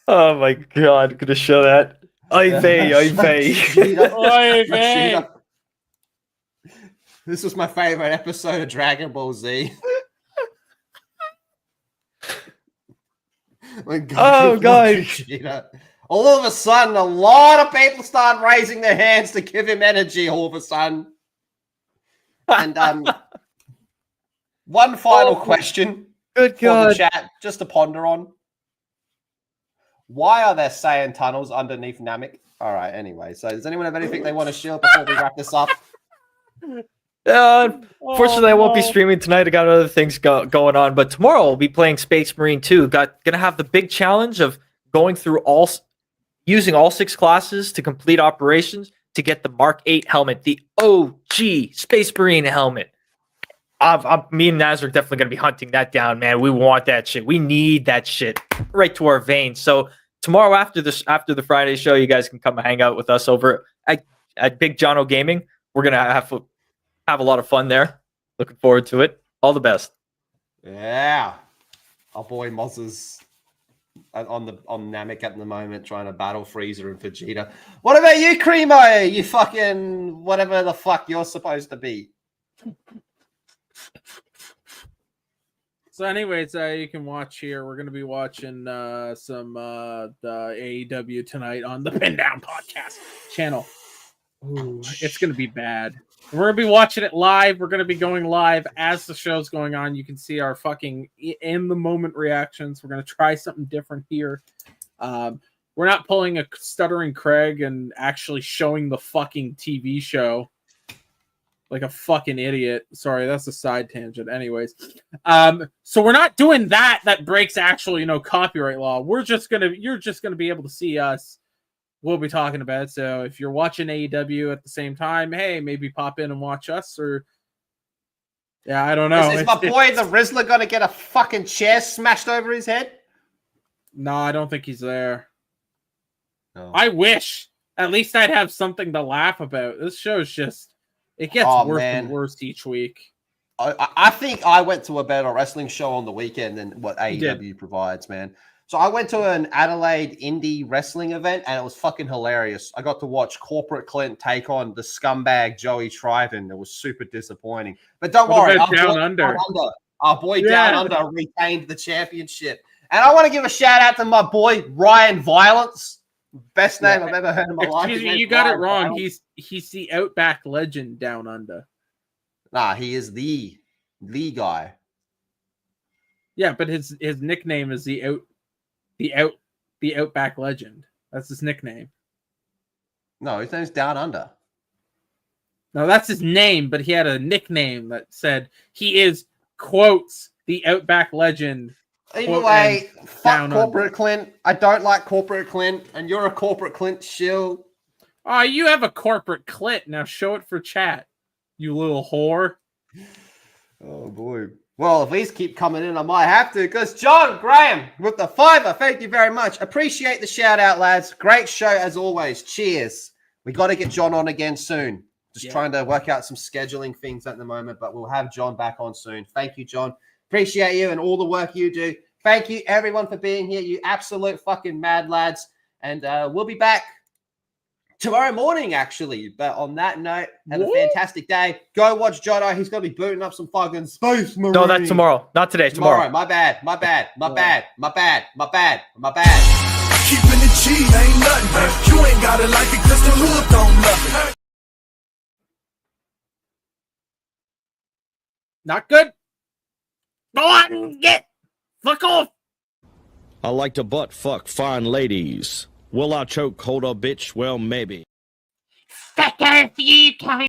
Oh my god, gonna show that. Oy vey. Jujita. This was my favorite episode of Dragon Ball Z. Oh god. All of a sudden, a lot of people start raising their hands to give him energy. All of a sudden, and one final question Good for the god. chat, just to ponder on: why are there Saiyan tunnels underneath Namek? All right. Anyway, so does anyone have anything they want to share before we wrap this up? Unfortunately, I won't be streaming tonight. I got other things going on, but tomorrow I'll be playing Space Marine 2. Gonna have the big challenge of going through using all 6 classes to complete operations to get the Mark 8 helmet, the OG Space Marine helmet. Me and Naz are definitely gonna be hunting that down, man. We want that shit. We need that shit right to our veins. So tomorrow after the Friday show, you guys can come hang out with us over at Big Jono Gaming. We're gonna have a lot of fun there. Looking forward to it. All the best. Yeah. Our boy Moz is on Namek at the moment trying to battle Freezer and Vegeta. What about you, Creamo? You fucking whatever the fuck you're supposed to be. So anyways, you can watch here. We're going to be watching some the AEW tonight on the Pin Down Podcast channel. Ooh, it's going to be bad. We're going to be watching it live. We're going to be going live as the show's going on. You can see our fucking in-the-moment reactions. We're going to try something different here. We're not pulling a stuttering Craig and actually showing the fucking TV show like a fucking idiot. Sorry, that's a side tangent. Anyways, so we're not doing that. That breaks actual, copyright law. You're just gonna be able to see us. We'll be talking about it. So if you're watching AEW at the same time, hey, maybe pop in and watch us. Or I don't know. Is my boy the Rizzler gonna get a fucking chair smashed over his head? No, I don't think he's there. No. I wish. At least I'd have something to laugh about. This show's just. It gets worse and worse each week. I think I went to a better wrestling show on the weekend than what AEW provides, man. So I went to an Adelaide indie wrestling event, and it was fucking hilarious. I got to watch Corporate Clint take on the scumbag Joey Triton. It was super disappointing. But don't worry. Our boy Down Under retained the championship. And I want to give a shout out to my boy Ryan Violence. Best name I've ever heard in my life. Excuse me, you got it wrong. He's the Outback legend Down Under. Nah, he is the guy. Yeah, but his nickname is the Outback legend. That's his nickname. No, his name's Down Under. No, that's his name, but he had a nickname that said he is quotes the Outback legend. Either way, fuck Corporate Clint. I don't like Corporate Clint, and you're a Corporate Clint shill. Oh, you have a Corporate Clint. Now show it for chat, you little whore. Oh, boy. Well, if these keep coming in, I might have to, because John Graham with the $5. Thank you very much. Appreciate the shout out, lads. Great show as always. Cheers. We got to get John on again soon. Just trying to work out some scheduling things at the moment, but we'll have John back on soon. Thank you, John. Appreciate you and all the work you do. Thank you, everyone, for being here. You absolute fucking mad lads. And we'll be back tomorrow morning, actually. But on that note, have a fantastic day. Go watch Jono. He's going to be booting up some fucking Space Marine. No, that's tomorrow. Not today. Tomorrow. My bad. Keeping it G ain't nothing. You ain't got it like it because the hood don't love it. Not good. Go on and get. Fuck off! I like to butt fuck fine ladies. Will I choke hold a bitch? Well, maybe. Fuck off, you cunt!